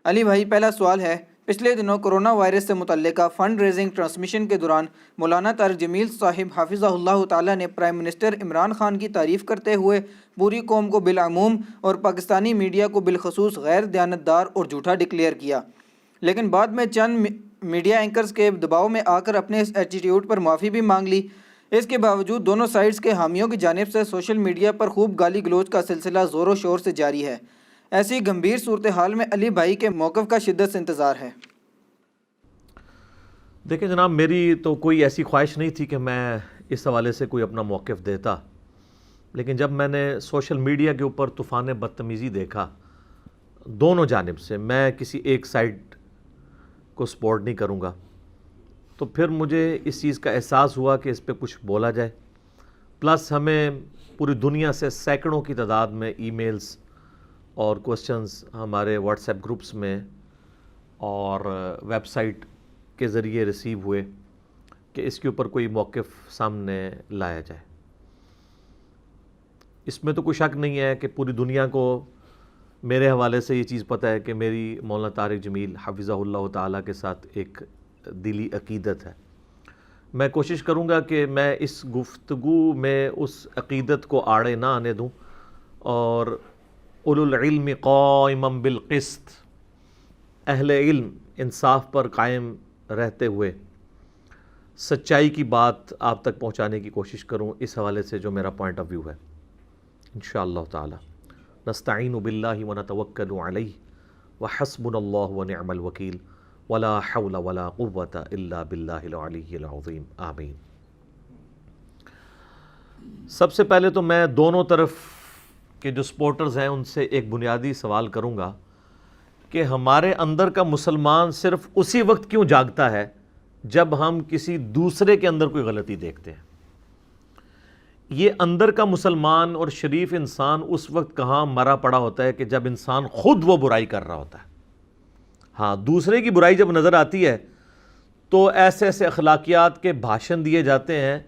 علی بھائی، پہلا سوال ہے، پچھلے دنوں کرونا وائرس سے متعلقہ فنڈ ریزنگ ٹرانسمیشن کے دوران مولانا طارق جمیل صاحب حافظہ اللہ تعالیٰ نے پرائم منسٹر عمران خان کی تعریف کرتے ہوئے پوری قوم کو بالعموم اور پاکستانی میڈیا کو بالخصوص غیر دیانتدار اور جھوٹا ڈکلیئر کیا، لیکن بعد میں چند میڈیا اینکرز کے دباؤ میں آ کر اپنے اس ایٹیٹیوڈ پر معافی بھی مانگ لی۔ اس کے باوجود دونوں سائڈز کے حامیوں کی جانب سے سوشل میڈیا پر خوب گالی گلوچ کا سلسلہ زور و شور سے جاری ہے۔ ایسی گمبھیر صورتحال میں علی بھائی کے موقف کا شدت سے انتظار ہے۔ دیکھیں جناب، میری تو کوئی ایسی خواہش نہیں تھی کہ میں اس حوالے سے کوئی اپنا موقف دیتا، لیکن جب میں نے سوشل میڈیا کے اوپر طوفان بدتمیزی دیکھا دونوں جانب سے، میں کسی ایک سائڈ کو سپورٹ نہیں کروں گا، تو پھر مجھے اس چیز کا احساس ہوا کہ اس پہ کچھ بولا جائے۔ پلس ہمیں پوری دنیا سے سینکڑوں کی تعداد میں ای میلز اور کوسچنز ہمارے واٹس ایپ گروپس میں اور ویب سائٹ کے ذریعے ریسیو ہوئے کہ اس کے اوپر کوئی موقف سامنے لایا جائے۔ اس میں تو کوئی شک نہیں ہے کہ پوری دنیا کو میرے حوالے سے یہ چیز پتہ ہے کہ میری مولانا طارق جمیل حفظہ اللہ تعالیٰ کے ساتھ ایک دلی عقیدت ہے۔ میں کوشش کروں گا کہ میں اس گفتگو میں اس عقیدت کو آڑے نہ آنے دوں، اور اولو العلم قائما بالقسط، اہل علم انصاف پر قائم رہتے ہوئے سچائی کی بات آپ تک پہنچانے کی کوشش کروں۔ اس حوالے سے جو میرا پوائنٹ آف ویو ہے، انشاءاللہ تعالی نستعین باللہ ونتوکل علیہ وحسبنا اللہ ونعم الوکیل ولا حول ولا قوة الا باللہ العلی العظیم، آمین۔ سب سے پہلے تو میں دونوں طرف کے جو سپورٹرز ہیں ان سے ایک بنیادی سوال کروں گا کہ ہمارے اندر کا مسلمان صرف اسی وقت کیوں جاگتا ہے جب ہم کسی دوسرے کے اندر کوئی غلطی دیکھتے ہیں؟ یہ اندر کا مسلمان اور شریف انسان اس وقت کہاں مرا پڑا ہوتا ہے کہ جب انسان خود وہ برائی کر رہا ہوتا ہے۔ ہاں، دوسرے کی برائی جب نظر آتی ہے تو ایسے ایسے اخلاقیات کے بھاشن دیے جاتے ہیں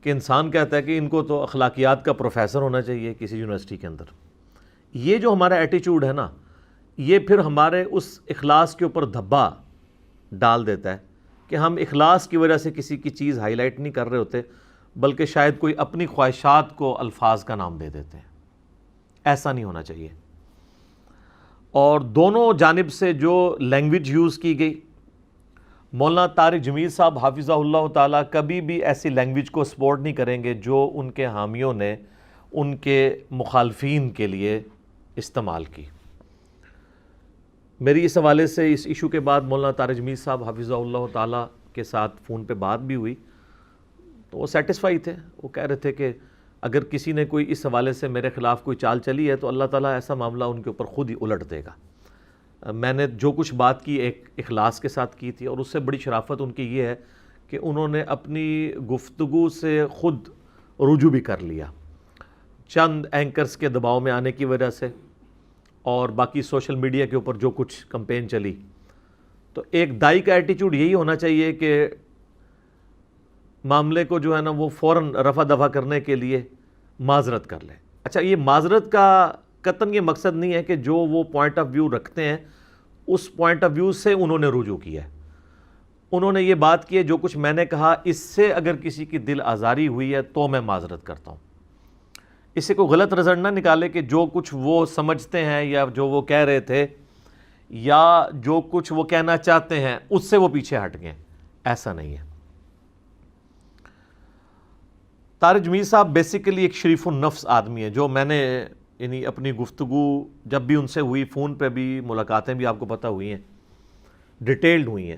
کہ انسان کہتا ہے کہ ان کو تو اخلاقیات کا پروفیسر ہونا چاہیے کسی یونیورسٹی کے اندر۔ یہ جو ہمارا ایٹیچیوڈ ہے نا، یہ پھر ہمارے اس اخلاص کے اوپر دھبا ڈال دیتا ہے کہ ہم اخلاص کی وجہ سے کسی کی چیز ہائی لائٹ نہیں کر رہے ہوتے، بلکہ شاید کوئی اپنی خواہشات کو الفاظ کا نام دے دیتے ہیں۔ ایسا نہیں ہونا چاہیے۔ اور دونوں جانب سے جو لینگویج یوز کی گئی، مولانا طارق جمیل صاحب حافظہ اللہ تعالیٰ کبھی بھی ایسی لینگویج کو سپورٹ نہیں کریں گے جو ان کے حامیوں نے ان کے مخالفین کے لیے استعمال کی۔ میری اس حوالے سے اس ایشو کے بعد مولانا طارق جمیل صاحب حافظہ اللہ تعالیٰ کے ساتھ فون پہ بات بھی ہوئی، تو وہ سیٹسفائی تھے۔ وہ کہہ رہے تھے کہ اگر کسی نے کوئی اس حوالے سے میرے خلاف کوئی چال چلی ہے تو اللہ تعالیٰ ایسا معاملہ ان کے اوپر خود ہی الٹ دے گا۔ میں نے جو کچھ بات کی ایک اخلاص کے ساتھ کی تھی، اور اس سے بڑی شرافت ان کی یہ ہے کہ انہوں نے اپنی گفتگو سے خود رجوع بھی کر لیا، چند اینکرز کے دباؤ میں آنے کی وجہ سے اور باقی سوشل میڈیا کے اوپر جو کچھ کمپین چلی۔ تو ایک دائی کا ایٹیچیوڈ یہی ہونا چاہیے کہ معاملے کو جو ہے نا وہ فوراً رفع دفع کرنے کے لیے معذرت کر لے۔ اچھا، یہ معذرت کا قطعاً یہ مقصد نہیں ہے کہ جو وہ پوائنٹ آف ویو رکھتے ہیں اس پوائنٹ آف ویو سے انہوں نے رجوع کیا ہے۔ انہوں نے یہ بات کی ہے جو کچھ میں نے کہا اس سے اگر کسی کی دل آزاری ہوئی ہے تو میں معذرت کرتا ہوں۔ اس سے کوئی غلط رزلٹ نہ نکالے کہ جو کچھ وہ سمجھتے ہیں یا جو وہ کہہ رہے تھے یا جو کچھ وہ کہنا چاہتے ہیں اس سے وہ پیچھے ہٹ گئے، ایسا نہیں ہے۔ طارق جمیل صاحب بیسیکلی ایک شریف النفس آدمی ہے، جو میں نے یعنی اپنی گفتگو جب بھی ان سے ہوئی، فون پہ بھی ملاقاتیں بھی آپ کو پتہ ہوئی ہیں، ڈیٹیلڈ ہوئی ہیں،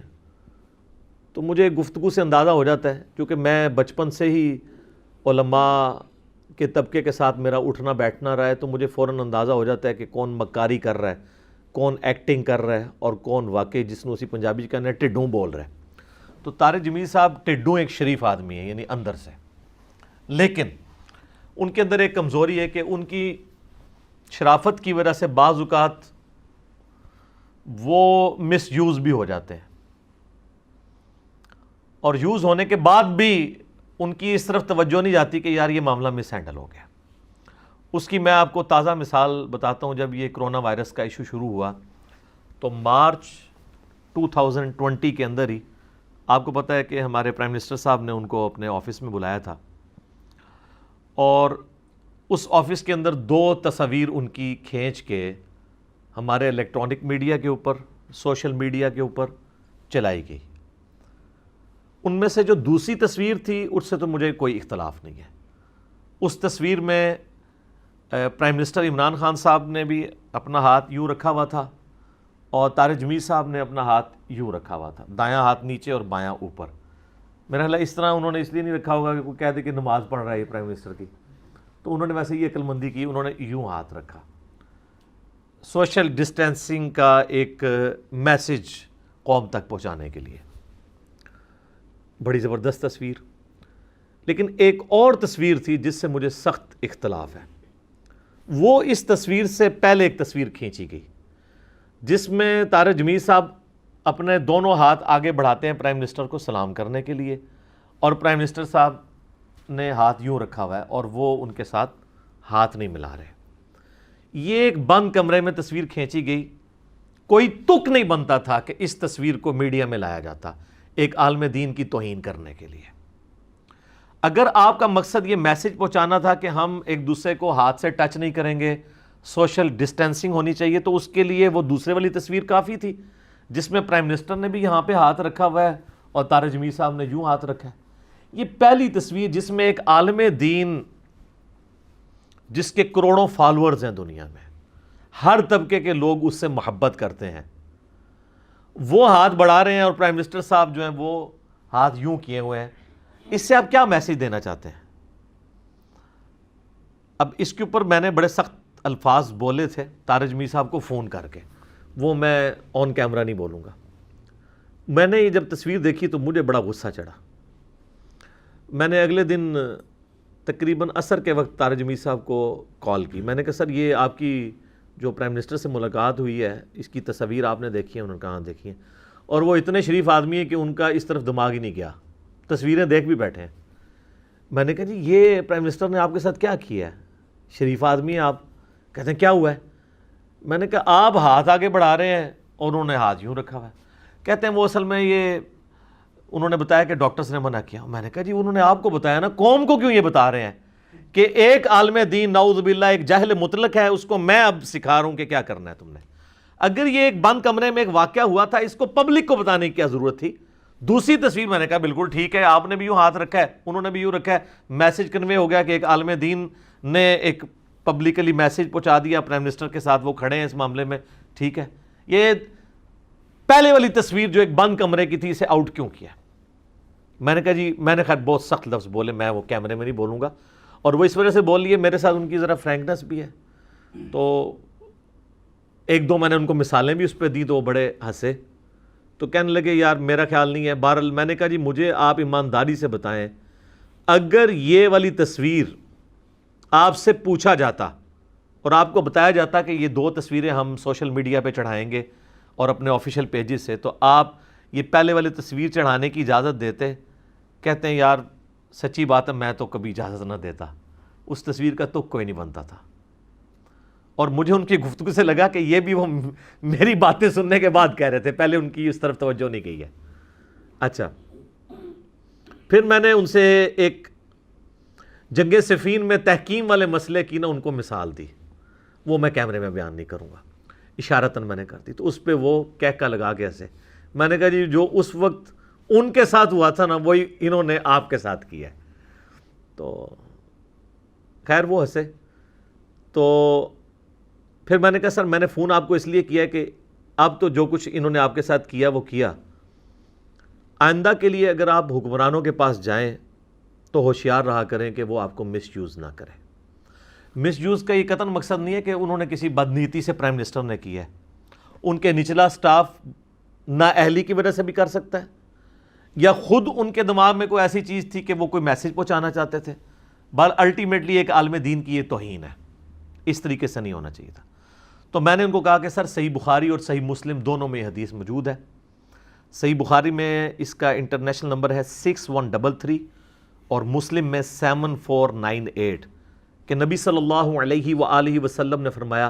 تو مجھے گفتگو سے اندازہ ہو جاتا ہے، کیونکہ میں بچپن سے ہی علماء کے طبقے کے ساتھ میرا اٹھنا بیٹھنا رہا ہے، تو مجھے فوراً اندازہ ہو جاتا ہے کہ کون مکاری کر رہا ہے، کون ایکٹنگ کر رہا ہے، اور کون واقعی جس نے اسی پنجابی کہنا ہے ٹڈوں بول رہا ہے۔ تو طارق جمیل صاحب ٹڈوں ایک شریف آدمی ہے، یعنی اندر سے، لیکن ان کے اندر ایک کمزوری ہے کہ ان کی شرافت کی وجہ سے بعض اوقات وہ مس یوز بھی ہو جاتے ہیں، اور یوز ہونے کے بعد بھی ان کی اس طرف توجہ نہیں جاتی کہ یار یہ معاملہ مس ہینڈل ہو گیا۔ اس کی میں آپ کو تازہ مثال بتاتا ہوں۔ جب یہ کرونا وائرس کا ایشو شروع ہوا تو مارچ 2020 کے اندر ہی آپ کو پتہ ہے کہ ہمارے پرائم منسٹر صاحب نے ان کو اپنے آفس میں بلایا تھا، اور اس آفس کے اندر 2 تصاویر ان کی کھینچ کے ہمارے الیکٹرانک میڈیا کے اوپر، سوشل میڈیا کے اوپر چلائی گئی۔ ان میں سے جو دوسری تصویر تھی اس سے تو مجھے کوئی اختلاف نہیں ہے۔ اس تصویر میں پرائم منسٹر عمران خان صاحب نے بھی اپنا ہاتھ یوں رکھا ہوا تھا، اور طارق جمیل صاحب نے اپنا ہاتھ یوں رکھا ہوا تھا، دایاں ہاتھ نیچے اور بایاں اوپر۔ میرا خیال ہے اس طرح انہوں نے اس لیے نہیں رکھا ہوگا کہ کوئی کہہ دے کہ نماز پڑھ رہا ہے پرائم منسٹر کی، تو انہوں نے ویسے یہ عقل مندی کی، انہوں نے یوں ہاتھ رکھا۔ سوشل ڈسٹینسنگ کا ایک میسج قوم تک پہنچانے کے لیے بڑی زبردست تصویر۔ لیکن ایک اور تصویر تھی جس سے مجھے سخت اختلاف ہے، وہ اس تصویر سے پہلے ایک تصویر کھینچی گئی جس میں طارق جمیل صاحب اپنے دونوں ہاتھ آگے بڑھاتے ہیں پرائم منسٹر کو سلام کرنے کے لیے، اور پرائم منسٹر صاحب نے ہاتھ یوں رکھا ہوا ہے اور وہ ان کے ساتھ ہاتھ نہیں ملا رہے۔ یہ ایک بند کمرے میں تصویر کھینچی گئی، کوئی تک نہیں بنتا تھا کہ اس تصویر کو میڈیا میں لایا جاتا ایک عالم دین کی توہین کرنے کے لیے۔ اگر آپ کا مقصد یہ میسج پہنچانا تھا کہ ہم ایک دوسرے کو ہاتھ سے ٹچ نہیں کریں گے، سوشل ڈسٹینسنگ ہونی چاہیے، تو اس کے لیے وہ دوسرے والی تصویر کافی تھی جس میں پرائم منسٹر نے بھی یہاں پہ ہاتھ رکھا ہوا ہے اور طارق جمیل صاحب نے یوں ہاتھ رکھا ہے۔ یہ پہلی تصویر جس میں ایک عالم دین جس کے کروڑوں فالورز ہیں دنیا میں، ہر طبقے کے لوگ اس سے محبت کرتے ہیں، وہ ہاتھ بڑھا رہے ہیں اور پرائم منسٹر صاحب جو ہیں وہ ہاتھ یوں کیے ہوئے ہیں۔ اس سے آپ کیا میسج دینا چاہتے ہیں؟ اب اس کے اوپر میں نے بڑے سخت الفاظ بولے تھے طارق جمیل صاحب کو فون کر کے، وہ میں آن کیمرہ نہیں بولوں گا۔ میں نے یہ جب تصویر دیکھی تو مجھے بڑا غصہ چڑھا۔ میں نے اگلے دن تقریباً عصر کے وقت طارق جمیل صاحب کو کال کی، میں نے کہا سر یہ آپ کی جو پرائم منسٹر سے ملاقات ہوئی ہے اس کی تصاویر آپ نے دیکھی ہیں؟ انہوں نے کہاں دیکھی ہیں، اور وہ اتنے شریف آدمی ہیں کہ ان کا اس طرف دماغ ہی نہیں گیا، تصویریں دیکھ بھی بیٹھے ہیں۔ میں نے کہا جی یہ پرائم منسٹر نے آپ کے ساتھ کیا کیا ہے؟ شریف آدمی ہیں آپ۔ کہتے ہیں کیا ہوا ہے؟ میں نے کہا آپ ہاتھ آگے بڑھا رہے ہیں اور انہوں نے ہاتھ یوں رکھا ہوا ہے۔ کہتے ہیں وہ اصل میں یہ انہوں نے بتایا کہ ڈاکٹرز نے منع کیا۔ میں نے کہا جی انہوں نے آپ کو بتایا نا، قوم کو کیوں یہ بتا رہے ہیں کہ ایک عالم دین نعوذ باللہ ایک جاہل مطلق ہے، اس کو میں اب سکھا رہا ہوں کہ کیا کرنا ہے تم نے۔ اگر یہ ایک بند کمرے میں ایک واقعہ ہوا تھا، اس کو پبلک کو بتانے کی کیا ضرورت تھی؟ دوسری تصویر میں نے کہا بالکل ٹھیک ہے، آپ نے بھی یوں ہاتھ رکھا ہے، انہوں نے بھی یوں رکھا ہے، میسج کنوے ہو گیا کہ ایک عالم دین نے ایک پبلکلی میسج پہنچا دیا، پرائم منسٹر کے ساتھ وہ کھڑے ہیں اس معاملے میں، ٹھیک ہے۔ یہ پہلے والی تصویر جو ایک بند کمرے کی تھی، اسے آؤٹ کیوں کیا؟ میں نے کہا جی میں نے خیر بہت سخت لفظ بولے، میں وہ کیمرے میں نہیں بولوں گا، اور وہ اس وجہ سے بول لیے، میرے ساتھ ان کی ذرا فرینکنس بھی ہے، تو ایک دو میں نے ان کو مثالیں بھی اس پہ دی تو وہ بڑے ہنسے، تو کہنے لگے یار میرا خیال نہیں ہے۔ بہرحال میں نے کہا جی مجھے آپ ایمانداری سے بتائیں، اگر یہ والی تصویر آپ سے پوچھا جاتا اور آپ کو بتایا جاتا کہ یہ 2 تصویریں ہم سوشل میڈیا پہ چڑھائیں گے اور اپنے آفیشیل پیجز سے، تو آپ یہ پہلے والی تصویر چڑھانے کی اجازت دیتے؟ کہتے ہیں یار سچی بات ہے میں تو کبھی اجازت نہ دیتا، اس تصویر کا تو کوئی نہیں بنتا تھا۔ اور مجھے ان کی گفتگو سے لگا کہ یہ بھی وہ میری باتیں سننے کے بعد کہہ رہے تھے، پہلے ان کی اس طرف توجہ نہیں گئی ہے۔ اچھا، پھر میں نے ان سے ایک جنگ صفین میں تحکیم والے مسئلے کی نا ان کو مثال دی، وہ میں کیمرے میں بیان نہیں کروں گا، اشارتاً میں نے کر دی، تو اس پہ وہ کہکا لگا کے ایسے۔ میں نے کہا جی جو اس وقت ان کے ساتھ ہوا تھا نا وہی انہوں نے آپ کے ساتھ کیا ہے، تو خیر وہ ہنسے۔ تو پھر میں نے کہا سر میں نے فون آپ کو اس لیے کیا کہ اب تو جو کچھ انہوں نے آپ کے ساتھ کیا وہ کیا، آئندہ کے لیے اگر آپ حکمرانوں کے پاس جائیں تو ہوشیار رہا کریں کہ وہ آپ کو مس یوز نہ کریں۔ مس یوز کا یہ قطعاً مقصد نہیں ہے کہ انہوں نے کسی بدنیتی سے پرائم منسٹر نے کی ہے، ان کے نچلا سٹاف نااہلی کی وجہ سے بھی کر سکتا ہے، یا خود ان کے دماغ میں کوئی ایسی چیز تھی کہ وہ کوئی میسج پہنچانا چاہتے تھے، بل الٹیمیٹلی ایک عالم دین کی یہ توہین ہے، اس طریقے سے نہیں ہونا چاہیے تھا۔ تو میں نے ان کو کہا کہ سر صحیح بخاری اور صحیح مسلم دونوں میں یہ حدیث موجود ہے۔ صحیح بخاری میں اس کا انٹرنیشنل نمبر ہے 6133 اور مسلم میں 7498 کہ نبی صلی اللہ علیہ وآلہ وسلم نے فرمایا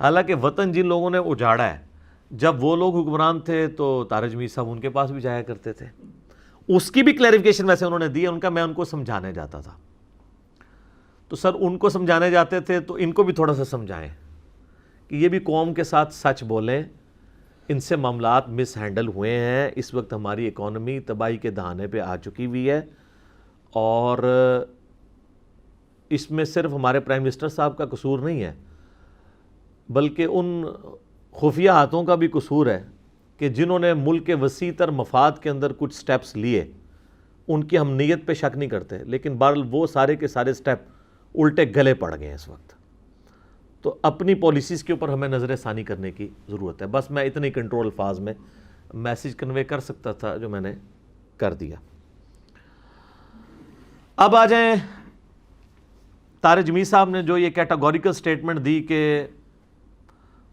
حالانکہ وطن جن لوگوں نے اجاڑا ہے، جب وہ لوگ حکمران تھے تو طارق جمیل صاحب ان کے پاس بھی جایا کرتے تھے. اس کی بھی کلیریفیکیشن ویسے انہوں نے دی ہے، میں ان کو سمجھانے جاتا تھا. تو سر ان کو سمجھانے جاتے تھے تو ان کو بھی تھوڑا سا سمجھائیں کہ یہ بھی قوم کے ساتھ سچ بولیں. ان سے معاملات مس ہینڈل ہوئے ہیں. اس وقت ہماری اکانومی تباہی کے دہانے پہ آ چکی ہوئی ہے، اور اس میں صرف ہمارے پرائم منسٹر صاحب کا قصور نہیں ہے، بلکہ ان خفیہ ہاتھوں کا بھی قصور ہے کہ جنہوں نے ملک کے وسیع تر مفاد کے اندر کچھ سٹیپس لیے. ان کی ہم نیت پہ شک نہیں کرتے، لیکن بہرحال وہ سارے کے سارے سٹیپ الٹے گلے پڑ گئے ہیں اس وقت. تو اپنی پالیسیز کے اوپر ہمیں نظر ثانی کرنے کی ضرورت ہے. بس میں اتنے کنٹرول الفاظ میں میسیج کنوے کر سکتا تھا جو میں نے کر دیا. اب آ جائیں طارق جمیل صاحب نے جو یہ کیٹاگوریکل سٹیٹمنٹ دی کہ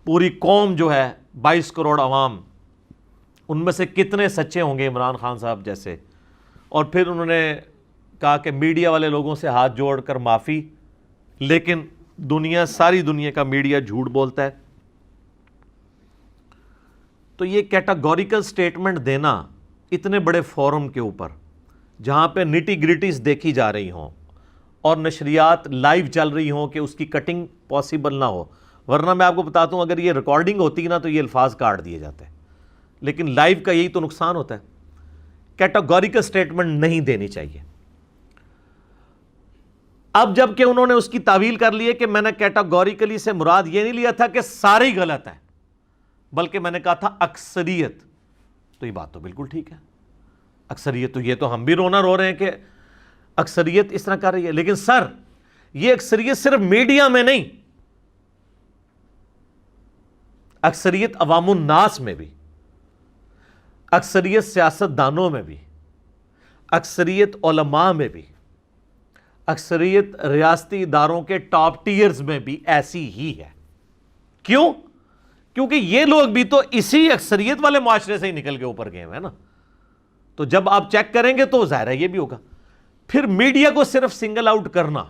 پوری قوم جو ہے 22 کروڑ عوام، ان میں سے کتنے سچے ہوں گے عمران خان صاحب جیسے. اور پھر انہوں نے کہا کہ میڈیا والے لوگوں سے ہاتھ جوڑ کر معافی، لیکن ساری دنیا کا میڈیا جھوٹ بولتا ہے. تو یہ کیٹاگوریکل سٹیٹمنٹ دینا اتنے بڑے فورم کے اوپر جہاں پہ نیٹی گریٹیز دیکھی جا رہی ہوں اور نشریات لائیو چل رہی ہوں کہ اس کی کٹنگ پاسبل نہ ہو. ورنہ میں آپ کو بتاتا ہوں اگر یہ ریکارڈنگ ہوتی نا تو یہ الفاظ کاٹ دیے جاتے ہیں، لیکن لائیو کا یہی تو نقصان ہوتا ہے. کیٹاگوریکل سٹیٹمنٹ نہیں دینی چاہیے. اب جب کہ انہوں نے اس کی تعویل کر لی ہے کہ میں نے کیٹاگوریکلی سے مراد یہ نہیں لیا تھا کہ سارے ہی غلط ہیں، بلکہ میں نے کہا تھا اکثریت. تو یہ بات تو بالکل ٹھیک ہے، اکثریت تو یہ تو ہم بھی رونا رو رہے ہیں کہ اکثریت اس طرح کر رہی ہے. لیکن سر یہ اکثریت صرف میڈیا میں نہیں، اکثریت عوام الناس میں بھی، اکثریت سیاست دانوں میں بھی، اکثریت علماء میں بھی، اکثریت ریاستی اداروں کے ٹاپ ٹیئرز میں بھی ایسی ہی ہے. کیوں؟ کیونکہ یہ لوگ بھی تو اسی اکثریت والے معاشرے سے ہی نکل کے اوپر گئے ہیں نا. تو جب آپ چیک کریں گے تو ظاہر ہے یہ بھی ہوگا. پھر میڈیا کو صرف سنگل آؤٹ کرنا،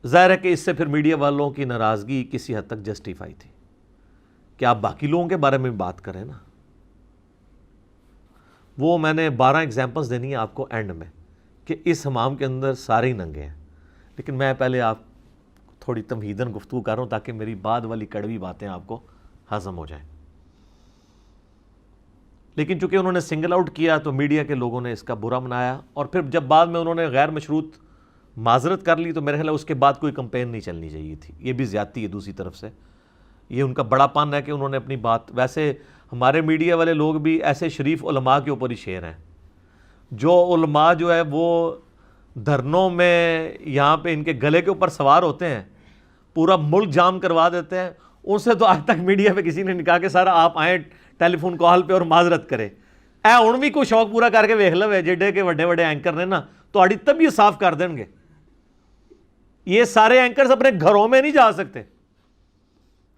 ظاہر ہے کہ اس سے پھر میڈیا والوں کی ناراضگی کسی حد تک جسٹیفائی تھی کہ آپ باقی لوگوں کے بارے میں بھی بات کریں نا. وہ میں نے 12 ایگزامپلز دینی ہیں آپ کو اینڈ میں کہ اس حمام کے اندر سارے ہی ننگے ہیں. لیکن میں پہلے آپ تھوڑی تمہیدن گفتگو کر رہا ہوں تاکہ میری بعد والی کڑوی باتیں آپ کو ہضم ہو جائیں. لیکن چونکہ انہوں نے سنگل آؤٹ کیا تو میڈیا کے لوگوں نے اس کا برا منایا، اور پھر جب بعد میں انہوں نے غیر مشروط معذرت کر لی تو میرے خیال ہے اس کے بعد کوئی کمپین نہیں چلنی چاہیے تھی. یہ بھی زیادتی ہے دوسری طرف سے. یہ ان کا بڑا پن ہے کہ انہوں نے اپنی بات، ویسے ہمارے میڈیا والے لوگ بھی ایسے شریف علماء کے اوپر ہی شیر ہیں. جو علماء جو ہے وہ دھرنوں میں یہاں پہ ان کے گلے کے اوپر سوار ہوتے ہیں، پورا ملک جام کروا دیتے ہیں، ان سے تو آج تک میڈیا پہ کسی نے نہیں کہا کہ سر آپ آئیں ٹیلی فون کال پہ اور معذرت کرے. ہن بھی کوئی شوق پورا کر کے ویکھ لو جیڈے کے وڈے وڈے اینکر نے نا تہاڈی طبیعت صاف کر دیں گے. یہ سارے اینکرز اپنے گھروں میں نہیں جا سکتے،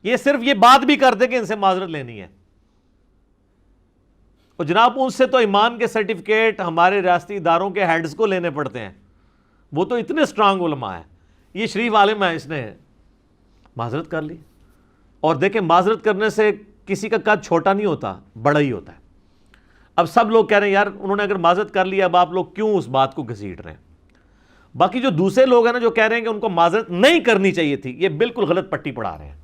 یہ صرف یہ بات بھی کر دیں کہ ان سے معذرت لینی ہے. اور جناب ان سے تو ایمان کے سرٹیفکیٹ ہمارے ریاستی اداروں کے ہیڈز کو لینے پڑتے ہیں. وہ تو اتنے سٹرانگ علماء ہیں. یہ شریف عالم ہے، اس نے معذرت کر لی. اور دیکھیں معذرت کرنے سے کسی کا قد چھوٹا نہیں ہوتا، بڑا ہی ہوتا ہے. اب سب لوگ کہہ رہے ہیں یار انہوں نے اگر معذرت کر لی اب آپ لوگ کیوں اس بات کو گھسیٹ رہے ہیں. باقی جو دوسرے لوگ ہیں نا جو کہہ رہے ہیں کہ ان کو معذرت نہیں کرنی چاہیے تھی، یہ بالکل غلط پٹی پڑھا رہے ہیں.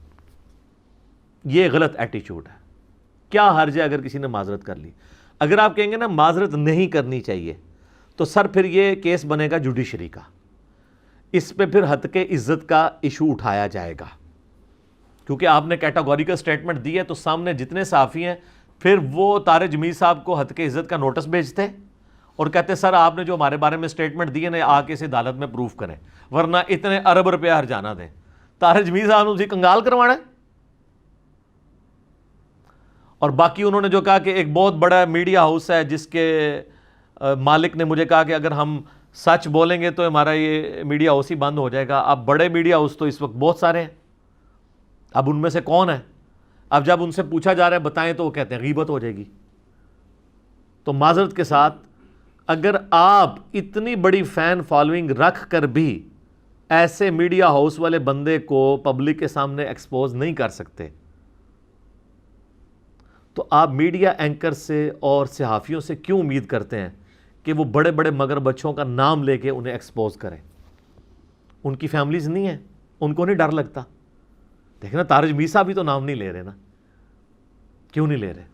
یہ غلط ایٹیچیوڈ ہے. کیا حرج ہے اگر کسی نے معذرت کر لی؟ اگر آپ کہیں گے نا معذرت نہیں کرنی چاہیے تو سر پھر یہ کیس بنے گا جوڈیشری کا. اس پہ پھر حد کے عزت کا ایشو اٹھایا جائے گا، کیونکہ آپ نے کیٹاگوریکل سٹیٹمنٹ دی ہے تو سامنے جتنے صحافی ہیں پھر وہ طارق جمیل صاحب کو حد کے عزت کا نوٹس بھیجتے اور کہتے سر آپ نے جو ہمارے بارے میں سٹیٹمنٹ دی ہے نا آ کے اسے عدالت میں پروف کریں ورنہ اتنے ارب روپیہ ہرجانہ دیں. طارق جمیل صاحب نے اسے کنگال کروانا ہے. اور باقی انہوں نے جو کہا کہ ایک بہت بڑا میڈیا ہاؤس ہے جس کے مالک نے مجھے کہا کہ اگر ہم سچ بولیں گے تو ہمارا یہ میڈیا ہاؤس ہی بند ہو جائے گا. اب بڑے میڈیا ہاؤس تو اس وقت بہت سارے ہیں، اب ان میں سے کون ہے؟ اب جب ان سے پوچھا جا رہا ہے بتائیں تو وہ کہتے ہیں غیبت ہو جائے گی. تو معذرت کے ساتھ اگر آپ اتنی بڑی فین فالوئنگ رکھ کر بھی ایسے میڈیا ہاؤس والے بندے کو پبلک کے سامنے ایکسپوز نہیں کر سکتے، تو آپ میڈیا اینکر سے اور صحافیوں سے کیوں امید کرتے ہیں کہ وہ بڑے بڑے مگر بچوں کا نام لے کے انہیں ایکسپوز کریں؟ ان کی فیملیز نہیں ہیں، ان کو نہیں ڈر لگتا؟ دیکھنا تارج میسا بھی تو نام نہیں لے رہے نا، کیوں نہیں لے رہے؟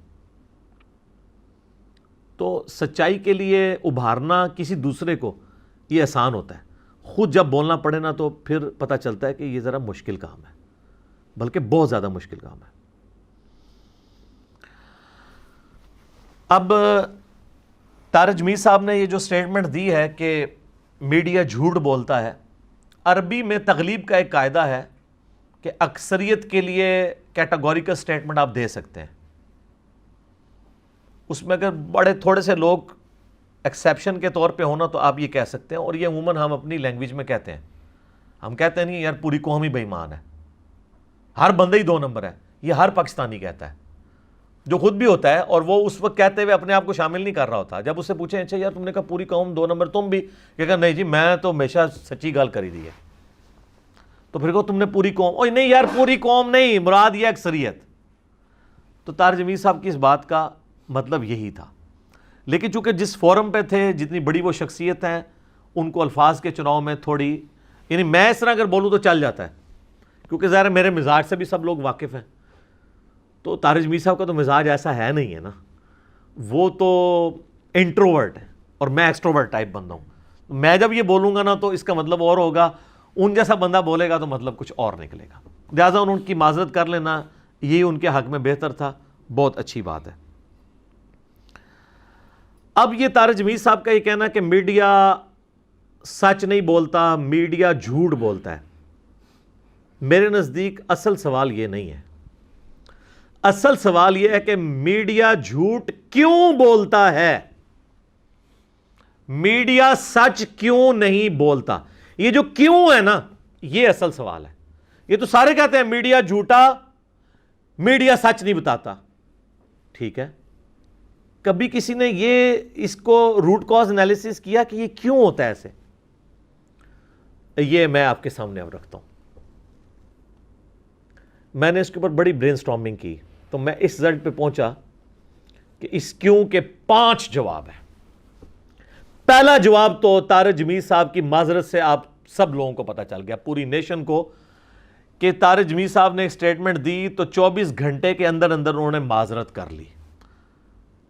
تو سچائی کے لیے ابھارنا کسی دوسرے کو یہ آسان ہوتا ہے، خود جب بولنا پڑے نا تو پھر پتہ چلتا ہے کہ یہ ذرا مشکل کام ہے، بلکہ بہت زیادہ مشکل کام ہے۔ اب طارج میر صاحب نے یہ جو سٹیٹمنٹ دی ہے کہ میڈیا جھوٹ بولتا ہے، عربی میں تغلیب کا ایک قاعدہ ہے کہ اکثریت کے لیے کیٹاگوریکل سٹیٹمنٹ آپ دے سکتے ہیں، اس میں اگر بڑے تھوڑے سے لوگ ایکسیپشن کے طور پہ ہونا تو آپ یہ کہہ سکتے ہیں، اور یہ عموماً ہم اپنی لینگویج میں کہتے ہیں، ہم کہتے ہیں نہیں یار پوری قوم ہی بے ایمان ہے، ہر بندہ ہی 2 نمبر ہے، یہ ہر پاکستانی کہتا ہے، جو خود بھی ہوتا ہے، اور وہ اس وقت کہتے ہوئے اپنے آپ کو شامل نہیں کر رہا ہوتا۔ جب اس سے پوچھیں اچھا یار تم نے کہا پوری قوم 2 نمبر، تم بھی کہا نہیں جی میں تو ہمیشہ سچی گال کری دی ہے، تو پھر کہو تم نے پوری قوم، اوہ نہیں یار پوری قوم نہیں، مراد یہ اکثریت۔ تو طارج میر صاحب کی اس بات کا مطلب یہی تھا، لیکن چونکہ جس فورم پہ تھے، جتنی بڑی وہ شخصیت ہیں، ان کو الفاظ کے چناؤ میں تھوڑی، یعنی میں اس طرح اگر بولوں تو چل جاتا ہے، کیونکہ ظاہر ہے میرے مزاج سے بھی سب لوگ واقف ہیں، تو طارج میر صاحب کا تو مزاج ایسا ہے نہیں ہے نا، وہ تو انٹروورٹ ہے اور میں ایکسٹروورٹ ٹائپ بندہ ہوں، میں جب یہ بولوں گا نا تو اس کا مطلب اور ہوگا، ان جیسا بندہ بولے گا تو مطلب کچھ اور نکلے گا، لہٰذا ان کی معذرت کر لینا یہ ان کے حق میں بہتر تھا، بہت اچھی بات ہے۔ اب یہ طارج میر صاحب کا یہ کہنا کہ میڈیا سچ نہیں بولتا، میڈیا جھوٹ بولتا ہے، میرے نزدیک اصل سوال یہ نہیں ہے، اصل سوال یہ ہے کہ میڈیا جھوٹ کیوں بولتا ہے، میڈیا سچ کیوں نہیں بولتا؟ یہ جو کیوں ہے نا یہ اصل سوال ہے۔ یہ تو سارے کہتے ہیں میڈیا جھوٹا، میڈیا سچ نہیں بتاتا، ٹھیک ہے، کبھی کسی نے یہ اس کو روٹ کاز انالیسس کیا کہ یہ کیوں ہوتا ہے ایسے؟ یہ میں آپ کے سامنے اب رکھتا ہوں۔ میں نے اس کے اوپر بڑی برین سٹارمنگ کی تو میں اس رزلٹ پہ پہنچا کہ اس کیوں کے 5 جواب ہیں۔ پہلا جواب تو طارج میر صاحب کی معذرت سے آپ سب لوگوں کو پتہ چل گیا، پوری نیشن کو، کہ طارج میر صاحب نے ایک سٹیٹمنٹ دی تو 24 گھنٹے کے اندر اندر انہوں نے معذرت کر لی۔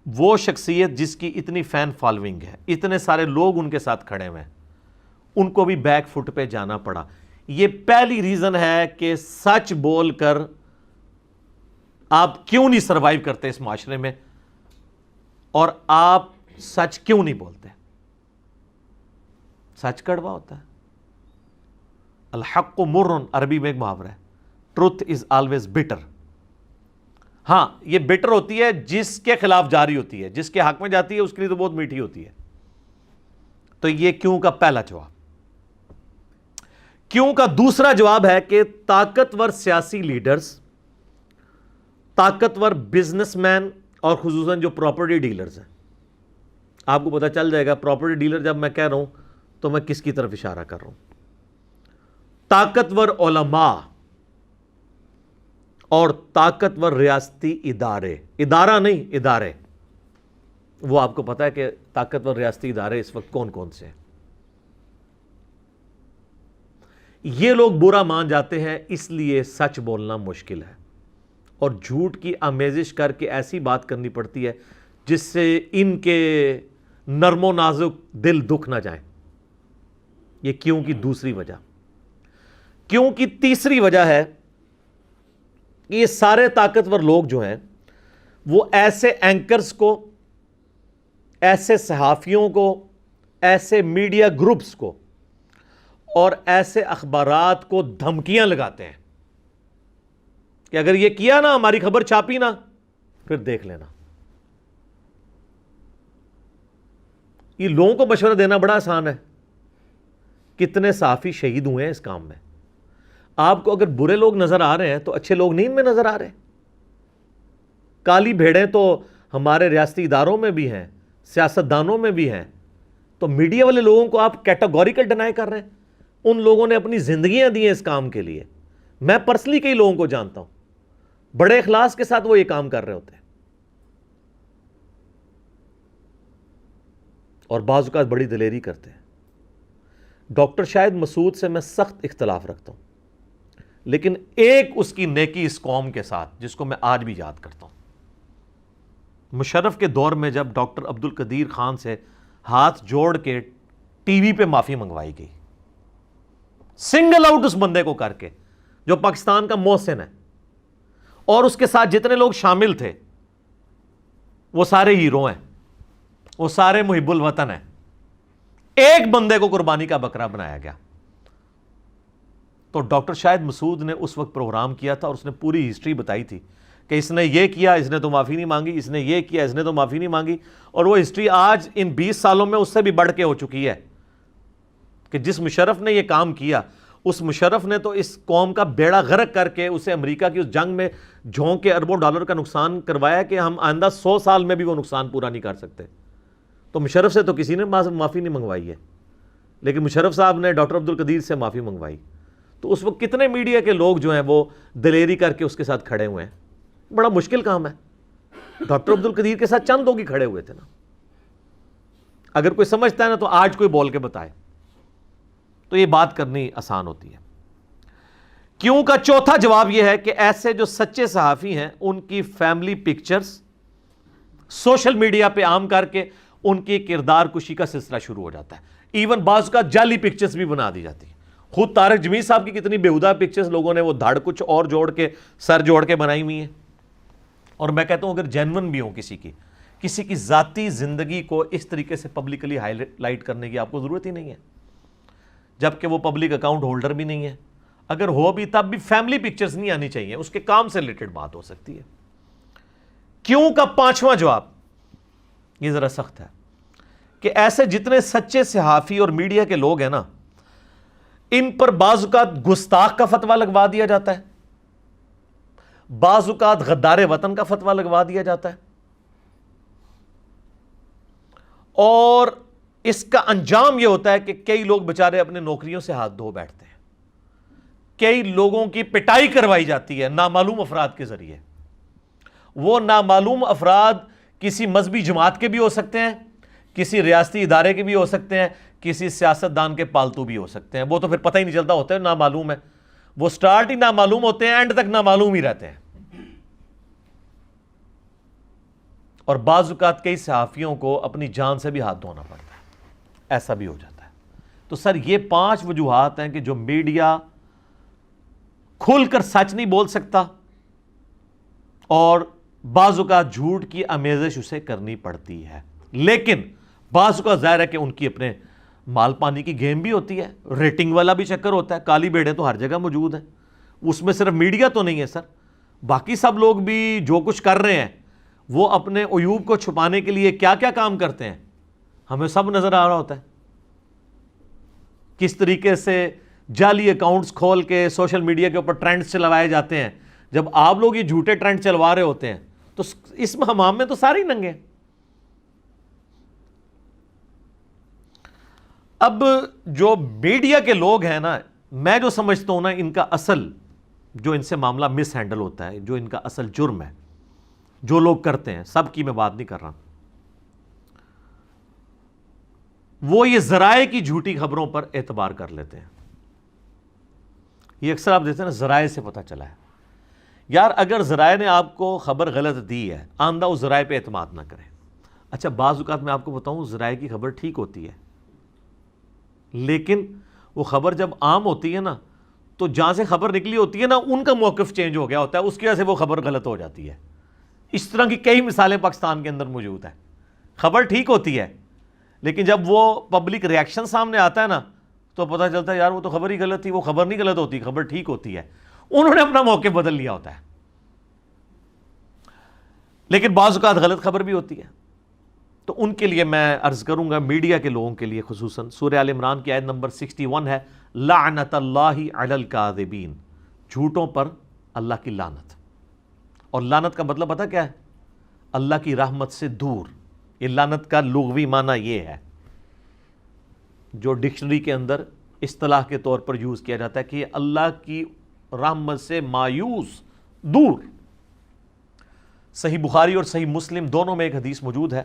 وہ شخصیت جس کی اتنی فین فالوئنگ ہے، اتنے سارے لوگ ان کے ساتھ کھڑے ہوئے ہیں، ان کو بھی بیک فٹ پہ جانا پڑا۔ یہ پہلی ریزن ہے کہ سچ بول کر آپ کیوں نہیں سروائیو کرتے اس معاشرے میں، اور آپ سچ کیوں نہیں بولتے؟ سچ کڑوا ہوتا ہے، الحق مر، عربی میں ایک محاورہ ہے، ٹروتھ از آلویز بٹر۔ ہاں یہ بٹر ہوتی ہے جس کے خلاف جاری ہوتی ہے، جس کے حق میں جاتی ہے اس کے لیے تو بہت میٹھی ہوتی ہے۔ تو یہ کیوں کا پہلا جواب۔ کیوں کا دوسرا جواب ہے کہ طاقتور سیاسی لیڈرز، طاقتور بزنس مین، اور خصوصاً جو پراپرٹی ڈیلرز ہیں، آپ کو پتہ چل جائے گا پراپرٹی ڈیلر جب میں کہہ رہا ہوں تو میں کس کی طرف اشارہ کر رہا ہوں۔ طاقتور علماء اور طاقتور ریاستی ادارے، ادارہ نہیں ادارے، وہ آپ کو پتا ہے کہ طاقتور ریاستی ادارے اس وقت کون کون سے ہیں۔ یہ لوگ برا مان جاتے ہیں، اس لیے سچ بولنا مشکل ہے، اور جھوٹ کی آمیزش کر کے ایسی بات کرنی پڑتی ہے جس سے ان کے نرم و نازک دل دکھ نہ جائیں۔ یہ کیوں کی دوسری وجہ۔ کیوں کی تیسری وجہ ہے کہ یہ سارے طاقتور لوگ جو ہیں وہ ایسے اینکرز کو، ایسے صحافیوں کو، ایسے میڈیا گروپس کو اور ایسے اخبارات کو دھمکیاں لگاتے ہیں کہ اگر یہ کیا نا، ہماری خبر چھاپی نا، پھر دیکھ لینا۔ یہ لوگوں کو مشورہ دینا بڑا آسان ہے، کتنے صحافی شہید ہوئے ہیں اس کام میں۔ آپ کو اگر برے لوگ نظر آ رہے ہیں تو اچھے لوگ نہیں ان میں نظر آ رہے؟ کالی بھیڑیں تو ہمارے ریاستی اداروں میں بھی ہیں، سیاستدانوں میں بھی ہیں، تو میڈیا والے لوگوں کو آپ کیٹاگوریکل ڈینائی کر رہے ہیں۔ ان لوگوں نے اپنی زندگیاں دی ہیں اس کام کے لیے. میں پرسنلی کئی لوگوں کو جانتا ہوں, بڑے اخلاص کے ساتھ وہ یہ کام کر رہے ہوتے ہیں, اور بعض اوقات بڑی دلیری کرتے ہیں. ڈاکٹر شاہد مسعود سے میں سخت اختلاف رکھتا ہوں, لیکن ایک اس کی نیکی اس قوم کے ساتھ جس کو میں آج بھی یاد کرتا ہوں. مشرف کے دور میں جب ڈاکٹر عبد القدیر خان سے ہاتھ جوڑ کے ٹی وی پہ معافی منگوائی گئی, سنگل آؤٹ اس بندے کو کر کے جو پاکستان کا محسن ہے, اور اس کے ساتھ جتنے لوگ شامل تھے وہ سارے ہیرو ہیں, وہ سارے محب الوطن ہیں, ایک بندے کو قربانی کا بکرا بنایا گیا. تو ڈاکٹر شاہد مسعود نے اس وقت پروگرام کیا تھا اور اس نے پوری ہسٹری بتائی تھی کہ اس نے یہ کیا, اس نے تو معافی نہیں مانگی, اس نے یہ کیا, اس نے تو معافی نہیں مانگی. اور وہ ہسٹری آج ان 20 سالوں میں اس سے بھی بڑھ کے ہو چکی ہے کہ جس مشرف نے یہ کام کیا, اس مشرف نے تو اس قوم کا بیڑا غرق کر کے اسے امریکہ کی اس جنگ میں جھونک کے اربوں ڈالر کا نقصان کروایا کہ ہم آئندہ 100 سال میں بھی وہ نقصان پورا نہیں کر سکتے. تو مشرف سے تو کسی نے معافی نہیں منگوائی ہے, لیکن مشرف صاحب نے ڈاکٹر عبد القدیر سے معافی منگوائی. تو اس وقت کتنے میڈیا کے لوگ جو ہیں وہ دلیری کر کے اس کے ساتھ کھڑے ہوئے ہیں. بڑا مشکل کام ہے. ڈاکٹر عبد القدیر کے ساتھ چند لوگ ہی کھڑے ہوئے تھے نا. اگر کوئی سمجھتا ہے نا تو آج کوئی بول کے بتائے, تو یہ بات کرنی آسان ہوتی ہے. کیوں کا چوتھا جواب یہ ہے کہ ایسے جو سچے صحافی ہیں ان کی فیملی پکچرز سوشل میڈیا پہ عام کر کے ان کی کردار کشی کا سلسلہ شروع ہو جاتا ہے. ایون بعض کا جعلی پکچرز بھی بنا دی جاتی ہیں. خود طارق جمیل صاحب کی کتنی بیہودہ پکچرز لوگوں نے وہ دھڑ کچھ اور جوڑ کے سر جوڑ کے بنائی ہوئی ہیں. اور میں کہتا ہوں اگر جینون بھی ہوں کسی کی ذاتی زندگی کو اس طریقے سے پبلکلی ہائی لائٹ کرنے کی آپ کو ضرورت ہی نہیں ہے, جبکہ وہ پبلک اکاؤنٹ ہولڈر بھی نہیں ہے. اگر ہو بھی تب بھی فیملی پکچرز نہیں آنی چاہیے, اس کے کام سے ریلیٹڈ بات ہو سکتی ہے. کیوں کا پانچواں جواب یہ ذرا سخت ہے کہ ایسے جتنے سچے صحافی اور میڈیا کے لوگ ہیں نا, ان پر بعض اوقات گستاخ کا فتویٰ لگوا دیا جاتا ہے, بعض اوقات غدار وطن کا فتویٰ لگوا دیا جاتا ہے, اور اس کا انجام یہ ہوتا ہے کہ کئی لوگ بےچارے اپنے نوکریوں سے ہاتھ دھو بیٹھتے ہیں. کئی لوگوں کی پٹائی کروائی جاتی ہے نامعلوم افراد کے ذریعے. وہ نامعلوم افراد کسی مذہبی جماعت کے بھی ہو سکتے ہیں, کسی ریاستی ادارے کے بھی ہو سکتے ہیں, کسی سیاستدان کے پالتو بھی ہو سکتے ہیں. وہ تو پھر پتہ ہی نہیں چلتا ہوتا ہے, نامعلوم ہے. وہ سٹارٹ ہی نامعلوم ہوتے ہیں, اینڈ تک نامعلوم ہی رہتے ہیں. اور بعض اوقات کئی صحافیوں کو اپنی جان سے بھی ہاتھ دھونا پڑتا ہے, ایسا بھی ہو جاتا ہے. تو سر یہ 5 وجوہات ہیں کہ جو میڈیا کھل کر سچ نہیں بول سکتا, اور بعض اوقات جھوٹ کی آمیزش اسے کرنی پڑتی ہے. لیکن بعض اوقات ظاہر ہے کہ ان کی اپنے مال پانی کی گیم بھی ہوتی ہے, ریٹنگ والا بھی چکر ہوتا ہے. کالی بیڑے تو ہر جگہ موجود ہیں, اس میں صرف میڈیا تو نہیں ہے سر, باقی سب لوگ بھی جو کچھ کر رہے ہیں وہ اپنے عیوب کو چھپانے کے لیے کیا کیا کام کرتے ہیں ہمیں سب نظر آ رہا ہوتا ہے. کس طریقے سے جعلی اکاؤنٹس کھول کے سوشل میڈیا کے اوپر ٹرینڈز چلوائے جاتے ہیں. جب آپ لوگ یہ جھوٹے ٹرینڈ چلوا رہے ہوتے ہیں تو اس ہمام میں تو سارے ہی ننگے. اب جو میڈیا کے لوگ ہیں نا, میں جو سمجھتا ہوں نا, ان کا اصل جو ان سے معاملہ مس ہینڈل ہوتا ہے, جو ان کا اصل جرم ہے, جو لوگ کرتے ہیں, سب کی میں بات نہیں کر رہا, وہ یہ ذرائع کی جھوٹی خبروں پر اعتبار کر لیتے ہیں. یہ اکثر آپ دیکھتے ہیں نا, ذرائع سے پتہ چلا ہے. یار اگر ذرائع نے آپ کو خبر غلط دی ہے, آئندہ اس ذرائع پہ اعتماد نہ کریں. اچھا بعض اوقات میں آپ کو بتاؤں ذرائع کی خبر ٹھیک ہوتی ہے, لیکن وہ خبر جب عام ہوتی ہے نا, تو جہاں سے خبر نکلی ہوتی ہے نا, ان کا موقف چینج ہو گیا ہوتا ہے, اس کی وجہ سے وہ خبر غلط ہو جاتی ہے. اس طرح کی کئی مثالیں پاکستان کے اندر موجود ہیں. خبر ٹھیک ہوتی ہے, لیکن جب وہ پبلک ریاکشن سامنے آتا ہے نا, تو پتہ چلتا ہے یار وہ تو خبر ہی غلط تھی. وہ خبر نہیں غلط ہوتی, خبر ٹھیک ہوتی ہے. انہوں نے اپنا موقف بدل لیا ہوتا ہے. لیکن بعض اوقات غلط خبر بھی ہوتی ہے. تو ان کے لیے میں عرض کروں گا, میڈیا کے لوگوں کے لیے خصوصاً, سورہ آل عمران کی آیت نمبر 61 ہے, لعنت اللہ علی الکاذبین, جھوٹوں پر اللہ کی لعنت. اور لعنت کا مطلب پتہ کیا ہے؟ اللہ کی رحمت سے دور. یہ لعنت کا لغوی معنی یہ ہے جو ڈکشنری کے اندر اصطلاح کے طور پر یوز کیا جاتا ہے کہ یہ اللہ کی رحمت سے مایوس، دور۔ صحیح بخاری اور صحیح مسلم دونوں میں ایک حدیث موجود ہے،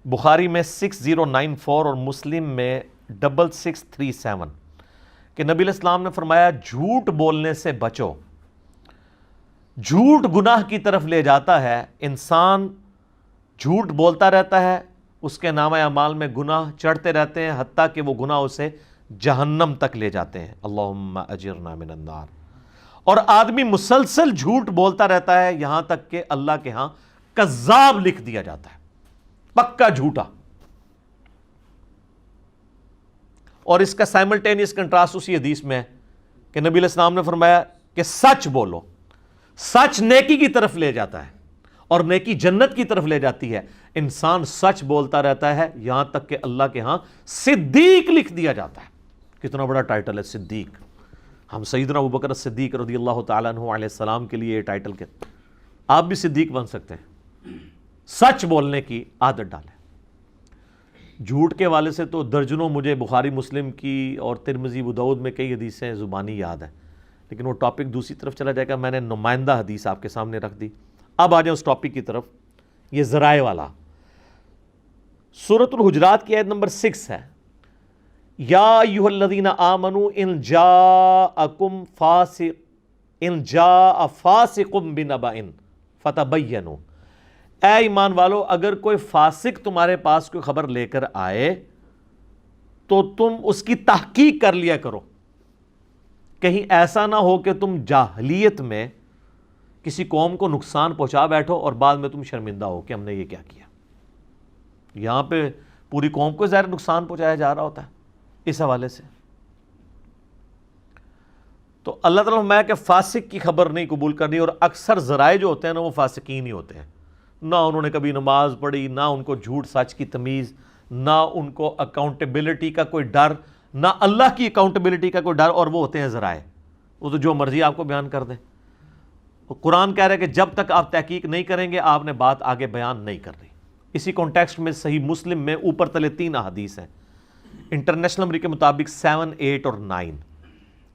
بخاری میں 6094 اور مسلم میں 6637، کہ نبی علیہ السلام نے فرمایا جھوٹ بولنے سے بچو، جھوٹ گناہ کی طرف لے جاتا ہے، انسان جھوٹ بولتا رہتا ہے، اس کے نامہ اعمال میں گناہ چڑھتے رہتے ہیں حتیٰ کہ وہ گناہ اسے جہنم تک لے جاتے ہیں، اللہم اجرنا من النار۔ اور آدمی مسلسل جھوٹ بولتا رہتا ہے یہاں تک کہ اللہ کے ہاں کذاب لکھ دیا جاتا ہے، پکا جھوٹا۔ اور اس کا سائملٹینیس کنٹراسٹ اسی حدیث میں ہے کہ نبی علیہ السلام نے فرمایا کہ سچ بولو، سچ نیکی کی طرف لے جاتا ہے اور نیکی جنت کی طرف لے جاتی ہے۔ انسان سچ بولتا رہتا ہے یہاں تک کہ اللہ کے ہاں صدیق لکھ دیا جاتا ہے۔ کتنا بڑا ٹائٹل ہے صدیق۔ ہم سیدنا ابوبکر صدیق رضی اللہ تعالیٰ عنہ علیہ السلام کے لیے یہ ٹائٹل کے، آپ بھی صدیق بن سکتے ہیں۔ سچ بولنے کی عادت ڈالیں۔ جھوٹ کے والے سے تو درجنوں مجھے بخاری مسلم کی اور ترمذی ابو داؤد میں کئی حدیثیں زبانی یاد ہیں، لیکن وہ ٹاپک دوسری طرف چلا جائے گا، میں نے نمائندہ حدیث آپ کے سامنے رکھ دی۔ اب آ جائیں اس ٹاپک کی طرف، یہ ذرائع والا۔ سورۃ الحجرات کی آیت نمبر 6 ہے، یا ایھا الذین آمنوا ان جاء فاسق بنبأ فتبینوا، اے ایمان والو اگر کوئی فاسق تمہارے پاس کوئی خبر لے کر آئے تو تم اس کی تحقیق کر لیا کرو، کہیں ایسا نہ ہو کہ تم جاہلیت میں کسی قوم کو نقصان پہنچا بیٹھو اور بعد میں تم شرمندہ ہو کہ ہم نے یہ کیا کیا۔ یہاں پہ پوری قوم کو ظاہر نقصان پہنچایا جا رہا ہوتا ہے اس حوالے سے۔ تو اللہ تعالیٰ میں کہ فاسق کی خبر نہیں قبول کرنی، اور اکثر ذرائع جو ہوتے ہیں نا وہ فاسقین ہی ہوتے ہیں، نہ انہوں نے کبھی نماز پڑھی، نہ ان کو جھوٹ سچ کی تمیز، نہ ان کو اکاؤنٹیبلٹی کا کوئی ڈر، نہ اللہ کی اکاؤنٹیبلٹی کا کوئی ڈر، اور وہ ہوتے ہیں ذرائع، وہ تو جو مرضی آپ کو بیان کر دیں۔ قرآن کہہ رہا ہے کہ جب تک آپ تحقیق نہیں کریں گے آپ نے بات آگے بیان نہیں کرنی۔ اسی کانٹیکسٹ میں صحیح مسلم میں اوپر تلے 3 احادیث ہیں، انٹرنیشنل نمبر کے مطابق 7، 8 اور 9،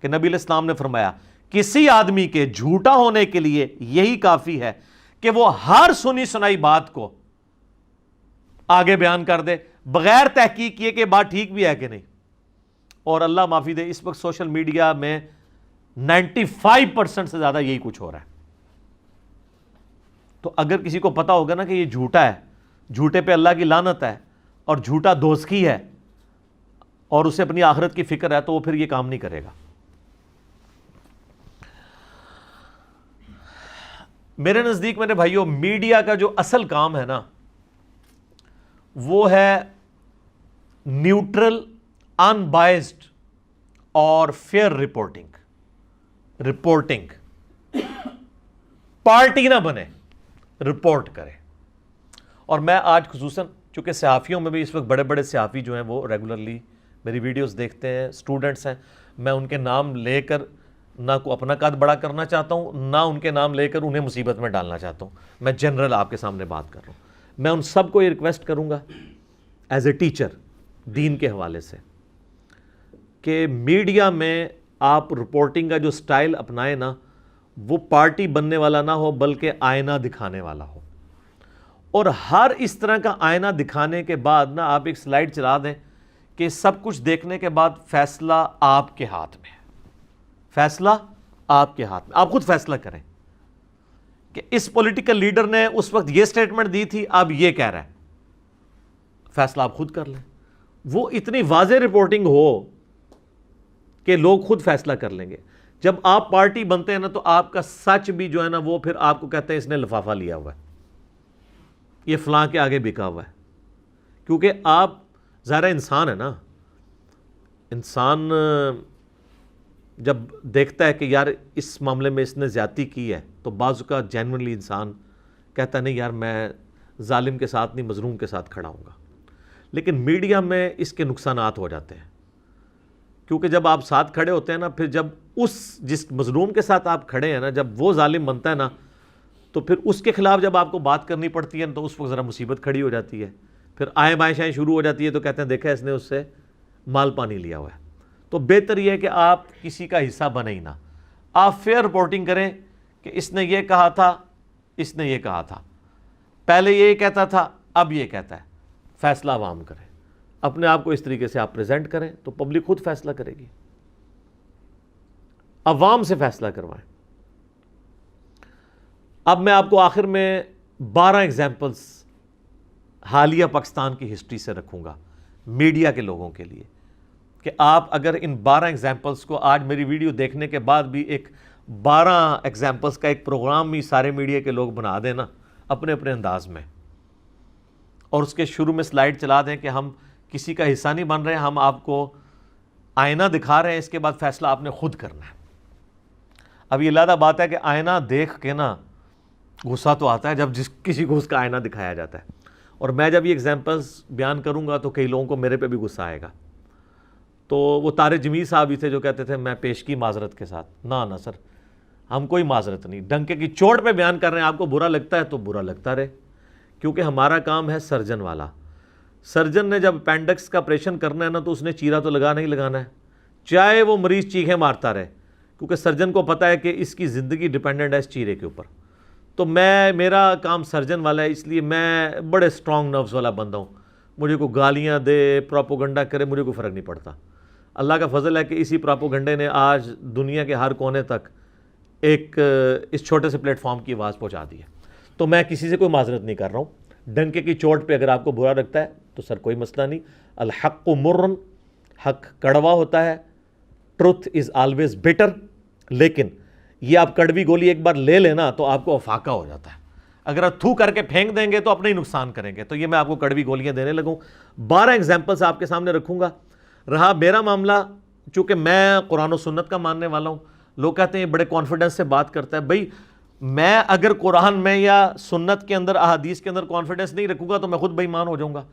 کہ نبی علیہ السلام نے فرمایا کسی آدمی کے جھوٹا ہونے کے لیے یہی کافی ہے کہ وہ ہر سنی سنائی بات کو آگے بیان کر دے بغیر تحقیق کیے کہ بات ٹھیک بھی ہے کہ نہیں۔ اور اللہ معافی دے اس وقت سوشل میڈیا میں 95% سے زیادہ یہی کچھ ہو رہا ہے۔ تو اگر کسی کو پتا ہوگا نا کہ یہ جھوٹا ہے، جھوٹے پہ اللہ کی لعنت ہے اور جھوٹا دوزخی ہے، اور اسے اپنی آخرت کی فکر ہے، تو وہ پھر یہ کام نہیں کرے گا۔ میرے نزدیک میرے بھائیوں، میڈیا کا جو اصل کام ہے نا وہ ہے نیوٹرل، ان بائسڈ اور فیئر رپورٹنگ۔ پارٹی نہ بنے، رپورٹ کرے۔ اور میں آج خصوصاً چونکہ صحافیوں میں بھی اس وقت بڑے بڑے صحافی جو ہیں وہ ریگولرلی میری ویڈیوز دیکھتے ہیں، اسٹوڈنٹس ہیں، میں ان کے نام لے کر نہ کو اپنا قد بڑا کرنا چاہتا ہوں، نہ ان کے نام لے کر انہیں مصیبت میں ڈالنا چاہتا ہوں، میں جنرل آپ کے سامنے بات کر رہا ہوں۔ میں ان سب کو یہ ریکویسٹ کروں گا ایز اے ٹیچر دین کے حوالے سے کہ میڈیا میں آپ رپورٹنگ کا جو سٹائل اپنائیں نا وہ پارٹی بننے والا نہ ہو بلکہ آئینہ دکھانے والا ہو، اور ہر اس طرح کا آئینہ دکھانے کے بعد نا آپ ایک سلائیڈ چلا دیں کہ سب کچھ دیکھنے کے بعد فیصلہ آپ کے ہاتھ میں ہے، فیصلہ آپ کے ہاتھ میں، آپ خود فیصلہ کریں کہ اس پولیٹیکل لیڈر نے اس وقت یہ سٹیٹمنٹ دی تھی، اب یہ کہہ رہا ہے، فیصلہ آپ خود کر لیں۔ وہ اتنی واضح رپورٹنگ ہو کہ لوگ خود فیصلہ کر لیں گے۔ جب آپ پارٹی بنتے ہیں نا تو آپ کا سچ بھی جو ہے نا وہ پھر آپ کو کہتے ہیں اس نے لفافہ لیا ہوا ہے، یہ فلاں کے آگے بکا ہوا ہے، کیونکہ آپ ظاہر انسان ہے نا، انسان جب دیکھتا ہے کہ یار اس معاملے میں اس نے زیادتی کی ہے تو بعض کا جینوئنلی انسان کہتا ہے نہیں یار میں ظالم کے ساتھ نہیں مظلوم کے ساتھ کھڑا ہوں گا۔ لیکن میڈیا میں اس کے نقصانات ہو جاتے ہیں، کیونکہ جب آپ ساتھ کھڑے ہوتے ہیں نا، پھر جب جس مظلوم کے ساتھ آپ کھڑے ہیں نا، جب وہ ظالم بنتا ہے نا تو پھر اس کے خلاف جب آپ کو بات کرنی پڑتی ہے تو اس وقت ذرا مصیبت کھڑی ہو جاتی ہے، پھر آئیں بائیں شائیں شروع ہو جاتی ہے، تو کہتے ہیں دیکھا اس نے اس سے مال پانی لیا ہوا ہے۔ تو بہتر یہ ہے کہ آپ کسی کا حصہ بنے ہی نہ. آپ فیئر رپورٹنگ کریں کہ اس نے یہ کہا تھا، اس نے یہ کہا تھا، پہلے یہ کہتا تھا، اب یہ کہتا ہے. فیصلہ عوام کریں. اپنے آپ کو اس طریقے سے آپ پریزنٹ کریں تو پبلک خود فیصلہ کرے گی. عوام سے فیصلہ کروائیں. اب میں آپ کو آخر میں 12 ایگزامپلس حالیہ پاکستان کی ہسٹری سے رکھوں گا میڈیا کے لوگوں کے لیے، کہ آپ اگر ان 12 ایگزامپلس کو آج میری ویڈیو دیکھنے کے بعد بھی ایک 12 ایگزامپلس کا ایک پروگرام بھی سارے میڈیا کے لوگ بنا دیں نا اپنے اپنے انداز میں، اور اس کے شروع میں سلائیڈ چلا دیں کہ ہم کسی کا حصہ نہیں بن رہے، ہم آپ کو آئینہ دکھا رہے ہیں، اس کے بعد فیصلہ آپ نے خود کرنا ہے. اب یہ علیحدہ بات ہے کہ آئینہ دیکھ کے نا غصہ تو آتا ہے جب کسی کو اس کا آئینہ دکھایا جاتا ہے، اور میں جب یہ ایگزامپلس بیان کروں گا تو کئی لوگوں کو میرے پہ بھی غصہ آئے گا. تو وہ طارق جمیل صاحب ہی تھے جو کہتے تھے میں پیش کی معذرت کے ساتھ. نہ سر، ہم کوئی معذرت نہیں، ڈنکے کی چوٹ پہ بیان کر رہے ہیں. آپ کو برا لگتا ہے تو برا لگتا رہے، کیونکہ ہمارا کام ہے سرجن والا. سرجن نے جب اپینڈکس کا آپریشن کرنا ہے نا تو اس نے چیرا تو لگانا ہی لگانا ہے، چاہے وہ مریض چیخیں مارتا رہے، کیونکہ سرجن کو پتہ ہے کہ اس کی زندگی ڈیپینڈنٹ ہے اس چیرے کے اوپر. تو میرا کام سرجن والا ہے، اس لیے میں بڑے سٹرونگ نروز والا بندہ ہوں. مجھے کوئی گالیاں دے، پروپوگنڈا کرے، مجھے کوئی فرق نہیں پڑتا. اللہ کا فضل ہے کہ اسی پروپوگنڈے نے آج دنیا کے ہر کونے تک ایک اس چھوٹے سے پلیٹ فارم کی آواز پہنچا دی ہے. تو میں کسی سے کوئی معذرت نہیں کر رہا ہوں. ڈنکے کی چوٹ پہ اگر آپ کو برا لگتا ہے تو سر کوئی مسئلہ نہیں. الحق مرن، حق کڑوا ہوتا ہے، ٹروتھ از آلویز بیٹر. لیکن یہ آپ کڑوی گولی ایک بار لے لینا تو آپ کو افاقہ ہو جاتا ہے. اگر آپ تھو کر کے پھینک دیں گے تو اپنے ہی نقصان کریں گے. تو یہ میں آپ کو کڑوی گولیاں دینے لگوں. 12 ایگزامپلس آپ کے سامنے رکھوں گا. رہا میرا معاملہ، چونکہ میں قرآن و سنت کا ماننے والا ہوں. لوگ کہتے ہیں بڑے کانفیڈنس سے بات کرتا ہے. بھائی میں اگر قرآن میں یا سنت کے اندر، احادیث کے اندر کانفیڈنس نہیں رکھوں گا تو میں خود بے ایمان ہو جاؤں گا.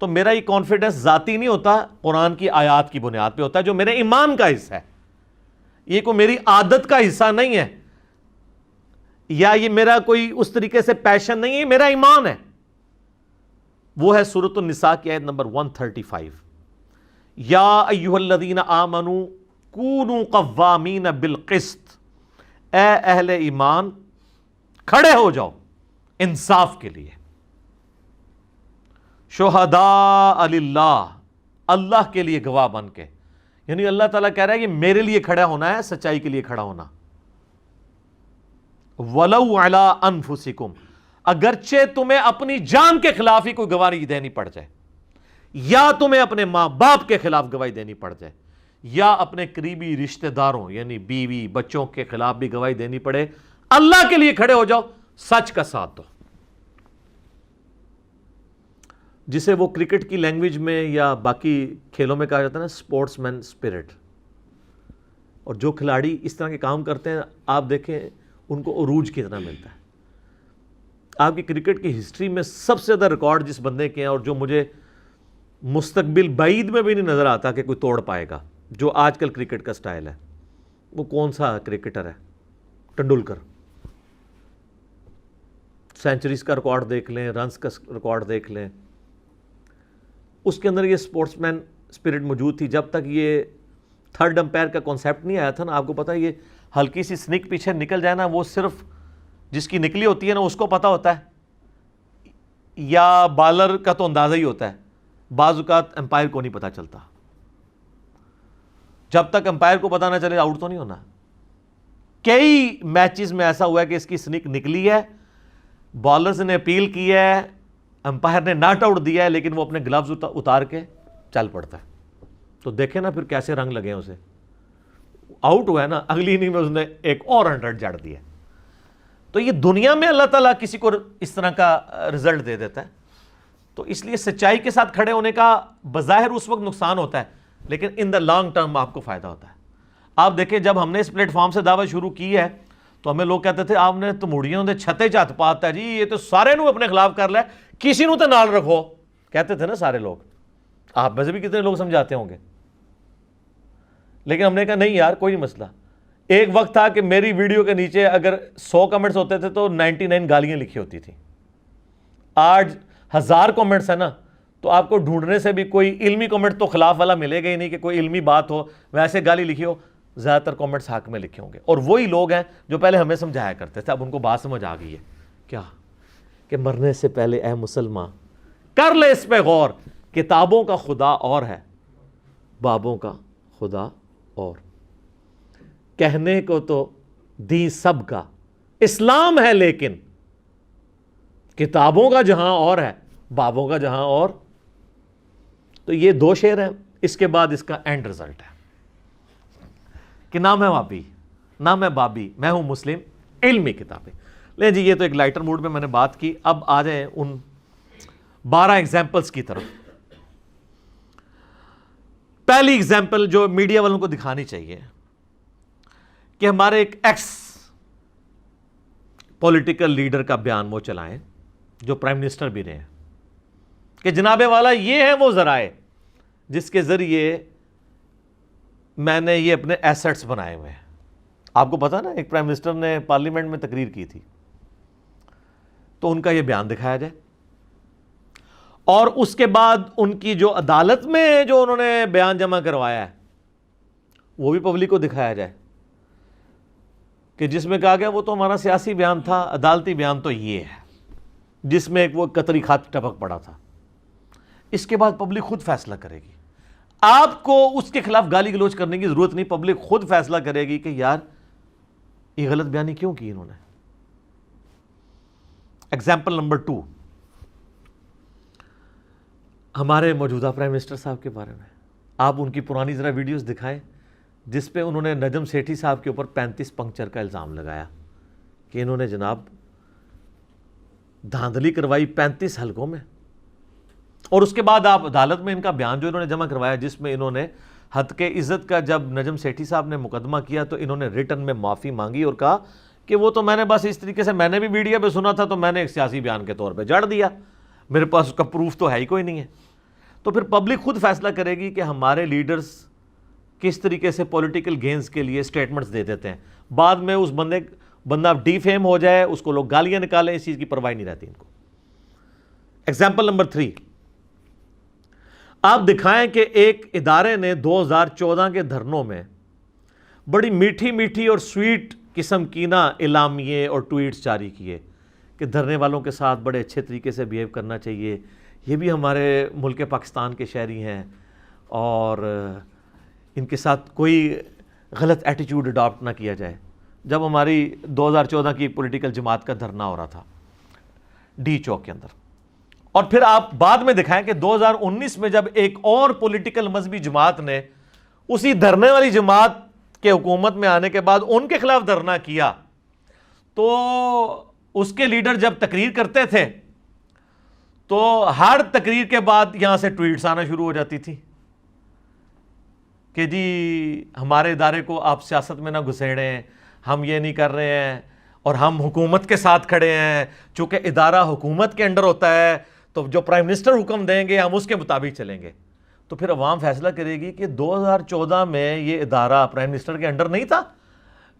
تو میرا یہ کانفیڈنس ذاتی نہیں ہوتا، قرآن کی آیات کی بنیاد پہ ہوتا ہے، جو میرے ایمان کا حصہ ہے. یہ کوئی میری عادت کا حصہ نہیں ہے، یا یہ میرا کوئی اس طریقے سے پیشن نہیں ہے، یہ میرا ایمان ہے. وہ ہے سورۃ النساء کی آیت نمبر 135. یا ایھا الذین آمنوا کونوا قوامین بالقسط. اے اہل ایمان کھڑے ہو جاؤ انصاف کے لیے. شہداء للہ، اللہ کے لیے گواہ بن کے. یعنی اللہ تعالیٰ کہہ رہا ہے کہ میرے لیے کھڑا ہونا ہے، سچائی کے لیے کھڑا ہونا. وَلَوْ عَلَىٰ أَنفُسِكُمْ، اگرچہ تمہیں اپنی جان کے خلاف ہی کوئی گواہی دینی پڑ جائے، یا تمہیں اپنے ماں باپ کے خلاف گواہی دینی پڑ جائے، یا اپنے قریبی رشتہ داروں یعنی بیوی بچوں کے خلاف بھی گواہی دینی پڑے، اللہ کے لیے کھڑے ہو جاؤ، سچ کا ساتھ دو. جسے وہ کرکٹ کی لینگویج میں یا باقی کھیلوں میں کہا جاتا ہے نا سپورٹس مین اسپرٹ. اور جو کھلاڑی اس طرح کے کام کرتے ہیں آپ دیکھیں ان کو عروج کتنا ملتا ہے. آپ کی کرکٹ کی ہسٹری میں سب سے زیادہ ریکارڈ جس بندے کے ہیں، اور جو مجھے مستقبل بعید میں بھی نہیں نظر آتا کہ کوئی توڑ پائے گا جو آج کل کرکٹ کا سٹائل ہے، وہ کون سا کرکٹر ہے؟ ٹنڈولکر. سینچریز کا ریکارڈ دیکھ لیں، رنز کا ریکارڈ دیکھ لیں. اس کے اندر یہ سپورٹس مین اسپرٹ موجود تھی. جب تک یہ تھرڈ امپائر کا کانسیپٹ نہیں آیا تھا نا، آپ کو پتہ ہے یہ ہلکی سی سنک پیچھے نکل جائے نا، وہ صرف جس کی نکلی ہوتی ہے نا اس کو پتہ ہوتا ہے، یا بالر کا تو اندازہ ہی ہوتا ہے. بعض اوقات امپائر کو نہیں پتہ چلتا. جب تک امپائر کو پتہ نہ چلے آؤٹ تو نہیں ہونا. کئی میچز میں ایسا ہوا ہے کہ اس کی سنک نکلی ہے، بالرز نے اپیل کی ہے، امپائر نے ناٹ آؤٹ دیا ہے، لیکن وہ اپنے گلوز اتار کے چل پڑتا ہے. تو دیکھیں نا پھر کیسے رنگ لگے ہیں اسے. آؤٹ ہوا ہے نا، اگلی اننگ میں اس نے ایک اور 100 جڑ دیا. تو یہ دنیا میں اللہ تعالیٰ کسی کو اس طرح کا رزلٹ دے دیتا ہے. تو اس لیے سچائی کے ساتھ کھڑے ہونے کا بظاہر اس وقت نقصان ہوتا ہے، لیکن ان دا لانگ ٹرم آپ کو فائدہ ہوتا ہے. آپ دیکھیں جب ہم نے اس پلیٹ فارم سے دعوت شروع کی ہے تو ہمیں لوگ کہتے تھے آپ نے تموڑیاں دے چھتے چت پاتا ہے جی، یہ تو سارے نو اپنے خلاف کر لے، کسی نو تے نال رکھو، کہتے تھے نا سارے لوگ. آپ میں سے بھی کتنے لوگ سمجھاتے ہوں گے. لیکن ہم نے کہا نہیں یار کوئی نہیں مسئلہ. ایک وقت تھا کہ میری ویڈیو کے نیچے اگر 100 کمنٹس ہوتے تھے تو 99 گالیاں لکھی ہوتی تھی. آج 1000 کمنٹس ہیں نا تو آپ کو ڈھونڈنے سے بھی کوئی علمی کامنٹ تو خلاف والا ملے گا ہی نہیں کہ کوئی علمی بات ہو ویسے گالی لکھی ہو. زیادہ تر کامنٹس حق میں لکھے ہوں گے, اور وہی لوگ ہیں جو پہلے ہمیں سمجھایا کرتے تھے, اب ان کو بات سمجھ آ گئی ہے کیا, کہ مرنے سے پہلے اے مسلمان کر لے اس پہ غور, کتابوں کا خدا اور ہے, بابوں کا خدا اور, کہنے کو تو دین سب کا اسلام ہے لیکن کتابوں کا جہاں اور ہے بابوں کا جہاں اور. تو یہ 2 شعر ہیں, اس کے بعد اس کا اینڈ رزلٹ ہے کہ نہ میں وابی نہ میں بابی, میں ہوں مسلم, علمی کتابیں. لیں جی, یہ تو ایک لائٹر موڈ میں میں نے بات کی. اب آ جائیں ان 12 ایگزامپلس کی طرف. پہلی ایگزامپل جو میڈیا والوں کو دکھانی چاہیے کہ ہمارے ایک ایکس پولیٹیکل لیڈر کا بیان وہ چلائیں جو پرائم منسٹر بھی رہے ہیں کہ جناب والا یہ ہیں وہ ذرائع جس کے ذریعے میں نے یہ اپنے ایسٹس بنائے ہوئے ہیں. آپ کو پتا نا, ایک پرائم منسٹر نے پارلیمنٹ میں تقریر کی تھی, تو ان کا یہ بیان دکھایا جائے, اور اس کے بعد ان کی جو عدالت میں جو انہوں نے بیان جمع کروایا ہے وہ بھی پبلک کو دکھایا جائے, کہ جس میں کہا گیا وہ تو ہمارا سیاسی بیان تھا, عدالتی بیان تو یہ ہے جس میں ایک وہ قطری خط ٹپک پڑا تھا. اس کے بعد پبلک خود فیصلہ کرے گی, آپ کو اس کے خلاف گالی گلوچ کرنے کی ضرورت نہیں, پبلک خود فیصلہ کرے گی کہ یار یہ غلط بیانی کیوں کی انہوں نے. ایگزامپل نمبر 2, ہمارے موجودہ پرائم منسٹر صاحب کے بارے میں. آپ ان کی پرانی ذرا ویڈیوز دکھائیں جس پہ انہوں نے نجم سیٹھی صاحب کے اوپر 35 پنکچر کا الزام لگایا کہ انہوں نے جناب دھاندلی کروائی 35 حلقوں میں. اور اس کے بعد آپ عدالت میں ان کا بیان جو انہوں نے جمع کروایا جس میں انہوں نے حد کے عزت کا, جب نجم سیٹھی صاحب نے مقدمہ کیا تو انہوں نے ریٹن میں معافی مانگی اور کہا کہ وہ تو میں نے بس اس طریقے سے, میں نے بھی میڈیا پہ سنا تھا تو میں نے ایک سیاسی بیان کے طور پہ جڑ دیا, میرے پاس اس کا پروف تو ہے ہی کوئی نہیں ہے. تو پھر پبلک خود فیصلہ کرے گی کہ ہمارے لیڈرز کس طریقے سے پولیٹیکل گینز کے لیے سٹیٹمنٹس دے دیتے ہیں, بعد میں اس بندہ ڈی فیم ہو جائے, اس کو لوگ گالیاں نکالیں, اس چیز کی پرواہ نہیں رہتی ان کو. ایگزامپل نمبر 3, آپ دکھائیں کہ ایک ادارے نے 2014 کے دھرنوں میں بڑی میٹھی میٹھی اور سویٹ قسم کی اعلامیے اور ٹویٹس جاری کیے کہ دھرنے والوں کے ساتھ بڑے اچھے طریقے سے بیہیو کرنا چاہیے, یہ بھی ہمارے ملک پاکستان کے شہری ہیں اور ان کے ساتھ کوئی غلط ایٹیٹیوڈ اڈاپٹ نہ کیا جائے. جب ہماری 2014 کی پولیٹیکل جماعت کا دھرنا ہو رہا تھا ڈی چوک کے اندر, اور پھر آپ بعد میں دکھائیں کہ 2019 میں جب ایک اور پولیٹیکل مذہبی جماعت نے اسی دھرنے والی جماعت کے حکومت میں آنے کے بعد ان کے خلاف دھرنا کیا, تو اس کے لیڈر جب تقریر کرتے تھے تو ہر تقریر کے بعد یہاں سے ٹویٹس آنا شروع ہو جاتی تھی کہ جی ہمارے ادارے کو آپ سیاست میں نہ گھسیڑیں, ہم یہ نہیں کر رہے ہیں اور ہم حکومت کے ساتھ کھڑے ہیں, چونکہ ادارہ حکومت کے انڈر ہوتا ہے تو جو پرائم منسٹر حکم دیں گے ہم اس کے مطابق چلیں گے. تو پھر عوام فیصلہ کرے گی کہ 2014 میں یہ ادارہ پرائم منسٹر کے انڈر نہیں تھا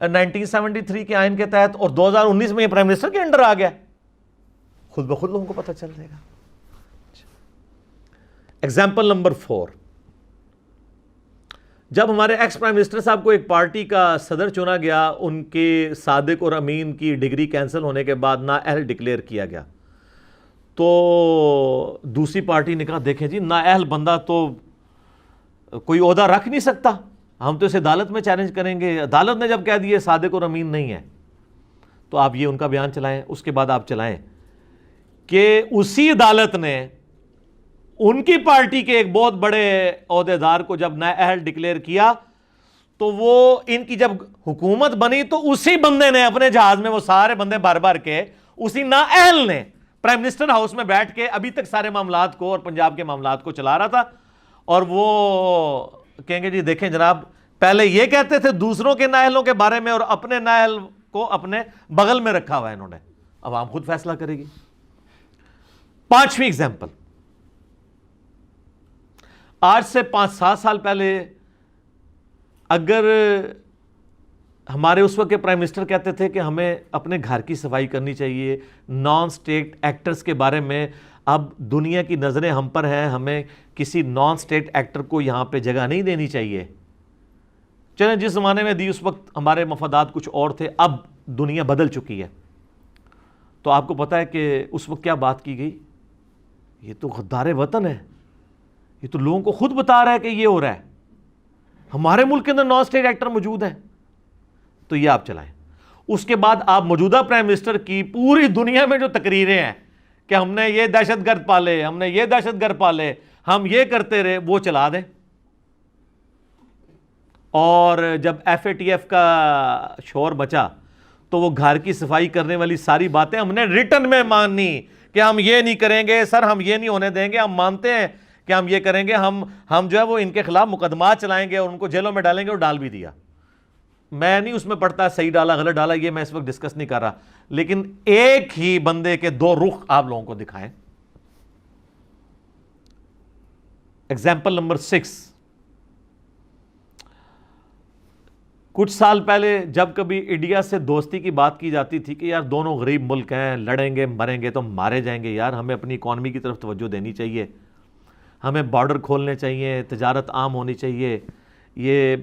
1973 کے آئین کے تحت, اور 2019 میں یہ پرائم منسٹر کے انڈر آ گیا, خود بخود لوگوں کو پتہ چل جائے گا. ایگزامپل نمبر 4, جب ہمارے ایکس پرائم منسٹر صاحب کو ایک پارٹی کا صدر چنا گیا, ان کے صادق اور امین کی ڈگری کینسل ہونے کے بعد نااہل ڈکلیئر کیا گیا, تو دوسری پارٹی نے کہا دیکھیں جی نااہل بندہ تو کوئی عہدہ رکھ نہیں سکتا, ہم تو اسے عدالت میں چیلنج کریں گے. عدالت نے جب کہہ دیے صادق اور امین نہیں ہے تو آپ یہ ان کا بیان چلائیں. اس کے بعد آپ چلائیں کہ اسی عدالت نے ان کی پارٹی کے ایک بہت بڑے عہدیدار کو جب نااہل ڈکلیئر کیا تو وہ ان کی جب حکومت بنی تو اسی بندے نے اپنے جہاز میں وہ سارے بندے بھر بھر کے اسی نااہل نے پرائم منسٹر ہاؤس میں بیٹھ کے ابھی تک سارے معاملات کو اور پنجاب کے معاملات کو چلا رہا تھا, اور وہ کہیں گے جی دیکھیں جناب پہلے یہ کہتے تھے دوسروں کے نااہلوں کے بارے میں اور اپنے نااہل کو اپنے بغل میں رکھا ہوا ہے انہوں نے. عوام خود فیصلہ کرے گی. 5ویں ایگزامپل, آج سے 5-7 سال پہلے اگر ہمارے اس وقت کے پرائم منسٹر کہتے تھے کہ ہمیں اپنے گھر کی صفائی کرنی چاہیے, نان اسٹیٹ ایکٹرز کے بارے میں اب دنیا کی نظریں ہم پر ہیں, ہمیں کسی نان سٹیٹ ایکٹر کو یہاں پہ جگہ نہیں دینی چاہیے. چلیں جس زمانے میں دی اس وقت ہمارے مفادات کچھ اور تھے, اب دنیا بدل چکی ہے. تو آپ کو پتہ ہے کہ اس وقت کیا بات کی گئی, یہ تو غدار وطن ہے, یہ تو لوگوں کو خود بتا رہا ہے کہ یہ ہو رہا ہے, ہمارے ملک کے اندر نان سٹیٹ ایکٹر موجود ہیں, تو یہ آپ چلائیں. اس کے بعد آپ موجودہ پرائم منسٹر کی پوری دنیا میں جو تقریریں ہیں کہ ہم نے یہ دہشت گرد پالے, ہم نے یہ دہشت گرد پالے, ہم یہ کرتے رہے, وہ چلا دیں. اور جب ایف اے ٹی ایف کا شور بچا تو وہ گھر کی صفائی کرنے والی ساری باتیں ہم نے ریٹن میں مانی کہ ہم یہ نہیں کریں گے سر, ہم یہ نہیں ہونے دیں گے, ہم مانتے ہیں کہ ہم یہ کریں گے, ہم جو ہے وہ ان کے خلاف مقدمات چلائیں گے اور ان کو جیلوں میں ڈالیں گے, اور ڈال بھی دیا. میں نہیں اس میں پڑھتا صحیح ڈالا غلط ڈالا, یہ میں اس وقت ڈسکس نہیں کر رہا, لیکن ایک ہی بندے کے دو رخ آپ لوگوں کو دکھائیں. ایگزامپل نمبر 6, کچھ سال پہلے جب کبھی انڈیا سے دوستی کی بات کی جاتی تھی کہ یار دونوں غریب ملک ہیں, لڑیں گے مریں گے تو مارے جائیں گے, یار ہمیں اپنی اکانومی کی طرف توجہ دینی چاہیے, ہمیں بارڈر کھولنے چاہیے, تجارت عام ہونی چاہیے, یہ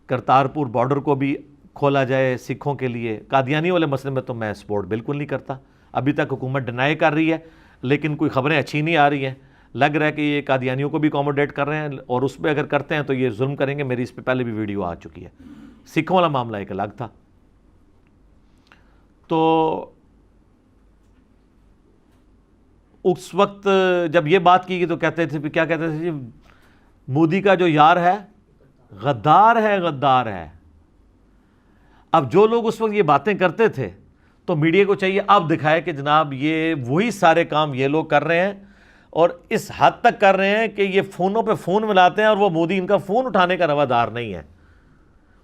کرتارپور بارڈر کو بھی کھولا جائے سکھوں کے لیے. قادیانی والے مسئلے میں تو میں سپورٹ بالکل نہیں کرتا, ابھی تک حکومت ڈینائی کر رہی ہے, لیکن کوئی خبریں اچھی نہیں آ رہی ہیں. لگ رہا ہے کہ یہ قادیانیوں کو بھی اکوموڈیٹ کر رہے ہیں, اور اس پہ اگر کرتے ہیں تو یہ ظلم کریں گے. میری اس پہ پہلے بھی ویڈیو آ چکی ہے. سکھوں والا معاملہ ایک الگ تھا. تو اس وقت جب یہ بات کی گئی تو کہتے تھے, کیا کہتے تھے جی, مودی کا جو یار ہے غدار ہے, غدار ہے. اب جو لوگ اس وقت یہ باتیں کرتے تھے تو میڈیا کو چاہیے اب دکھائے کہ جناب یہ وہی سارے کام یہ لوگ کر رہے ہیں, اور اس حد تک کر رہے ہیں کہ یہ فونوں پہ فون ملاتے ہیں اور وہ مودی ان کا فون اٹھانے کا روادار نہیں ہے.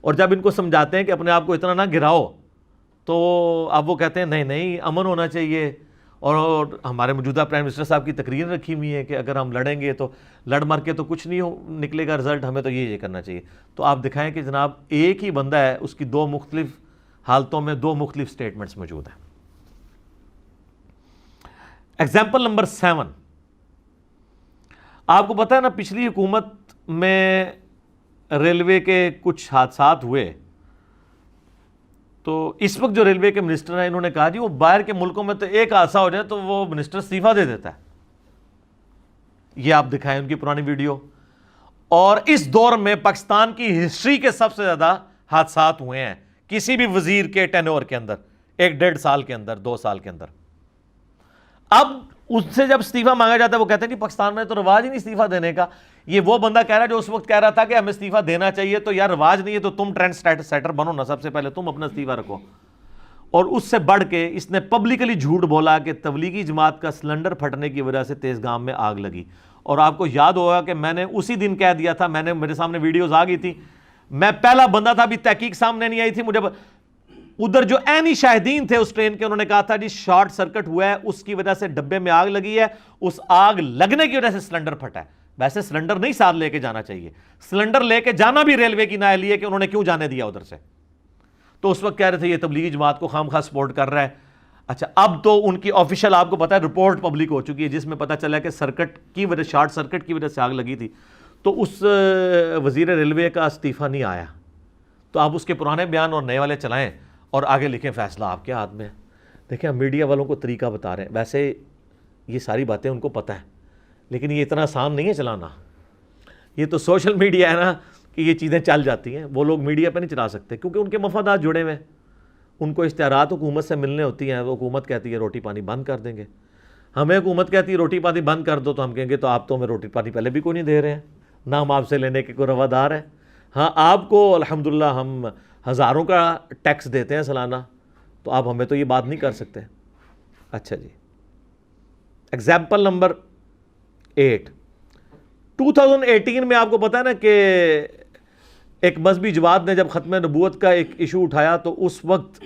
اور جب ان کو سمجھاتے ہیں کہ اپنے آپ کو اتنا نہ گراؤ تو اب وہ کہتے ہیں نہیں نہیں امن ہونا چاہیے. اور ہمارے موجودہ پرائم منسٹر صاحب کی تقریر رکھی ہوئی ہے کہ اگر ہم لڑیں گے تو لڑ مر کے تو کچھ نہیں نکلے گا رزلٹ, ہمیں تو یہ کرنا چاہیے. تو آپ دکھائیں کہ جناب ایک ہی بندہ ہے, اس کی دو مختلف حالتوں میں دو مختلف سٹیٹمنٹس موجود ہیں. ایگزامپل نمبر 7, آپ کو پتہ ہے نا پچھلی حکومت میں ریلوے کے کچھ حادثات ہوئے, تو اس وقت جو ریلوے کے منسٹر ہیں انہوں نے کہا جی وہ باہر کے ملکوں میں تو ایک حادثہ ہو جائے تو وہ منسٹر استعفیٰ دے دیتا ہے. یہ آپ دکھائیں ان کی پرانی ویڈیو. اور اس دور میں پاکستان کی ہسٹری کے سب سے زیادہ حادثات ہوئے ہیں کسی بھی وزیر کے ٹینور کے اندر, 1-1.5 سال کے اندر, 2 سال کے اندر. اب اس سے جب استعفیٰ مانگا جاتا ہے وہ کہتے ہیں کہ پاکستان میں تو رواج ہی نہیں استعفیٰ دینے کا. یہ وہ بندہ کہہ رہا ہے جو اس وقت کہہ رہا تھا کہ ہمیں استعفیٰ دینا چاہیے, تو یار رواج نہیں ہے تو تم ٹرینڈ سیٹر بنو نا, سب سے پہلے تم اپنا استعفیٰ رکھو. اور اس سے بڑھ کے اس نے پبلکلی جھوٹ بولا کہ تبلیغی جماعت کا سلنڈر پھٹنے کی وجہ سے تیز گام میں آگ لگی. اور آپ کو یاد ہوگا کہ میں نے اسی دن کہہ دیا تھا, میرے سامنے ویڈیوز آ گئی تھی, میں پہلا بندہ تھا, ابھی تحقیق سامنے نہیں آئی تھی, مجھے ادھر جو عینی شاہدین تھے اس ٹرین کے انہوں نے کہا تھا جی شارٹ سرکٹ ہوا ہے, اس کی وجہ سے ڈبے میں آگ لگی ہے, اس آگ لگنے کی وجہ سے سلنڈر پھٹا ہے. ویسے سلنڈر نہیں ساتھ لے کے جانا چاہیے, سلنڈر لے کے جانا بھی ریلوے کی نااہلی ہے کہ انہوں نے کیوں جانے دیا ادھر سے. تو اس وقت کہہ رہے تھے یہ تبلیغی جماعت کو خام خواہ سپورٹ کر رہا ہے. اچھا اب تو ان کی آفیشیل آپ کو پتا ہے رپورٹ پبلک ہو چکی ہے جس میں پتا چلا کہ سرکٹ کی وجہ شارٹ سرکٹ کی وجہ سے آگ لگی تھی. تو اس وزیر ریلوے کا استعفیٰ نہیں آیا. تو آپ اس کے پرانے بیان اور نئے والے چلائیں اور آگے لکھیں, فیصلہ آپ کے ہاتھ میں. دیکھیں ہم میڈیا والوں کو طریقہ بتا رہے ہیں, ویسے یہ ساری باتیں ان کو پتہ ہے, لیکن یہ اتنا آسان نہیں ہے چلانا. یہ تو سوشل میڈیا ہے نا کہ یہ چیزیں چل جاتی ہیں, وہ لوگ میڈیا پہ نہیں چلا سکتے کیونکہ ان کے مفادات جڑے ہوئے ہیں. ان کو اشتہارات حکومت سے ملنے ہوتی ہیں, وہ حکومت کہتی ہے روٹی پانی بند کر دیں گے. ہمیں حکومت کہتی ہے روٹی پانی بند کر دو تو ہم کہیں گے تو آپ تو ہمیں روٹی پانی پہلے بھی کوئی نہیں دے رہے ہیں, نہ ہم آپ سے لینے کے کوئی روادار ہیں. ہاں آپ کو الحمدللہ ہم ہزاروں کا ٹیکس دیتے ہیں سالانہ, تو آپ ہمیں تو یہ بات نہیں کر سکتے. اچھا جی, ایگزامپل نمبر 8, 2018 میں آپ کو پتا ہے نا کہ ایک مذہبی جماعت نے جب ختم نبوت کا ایک ایشو اٹھایا تو اس وقت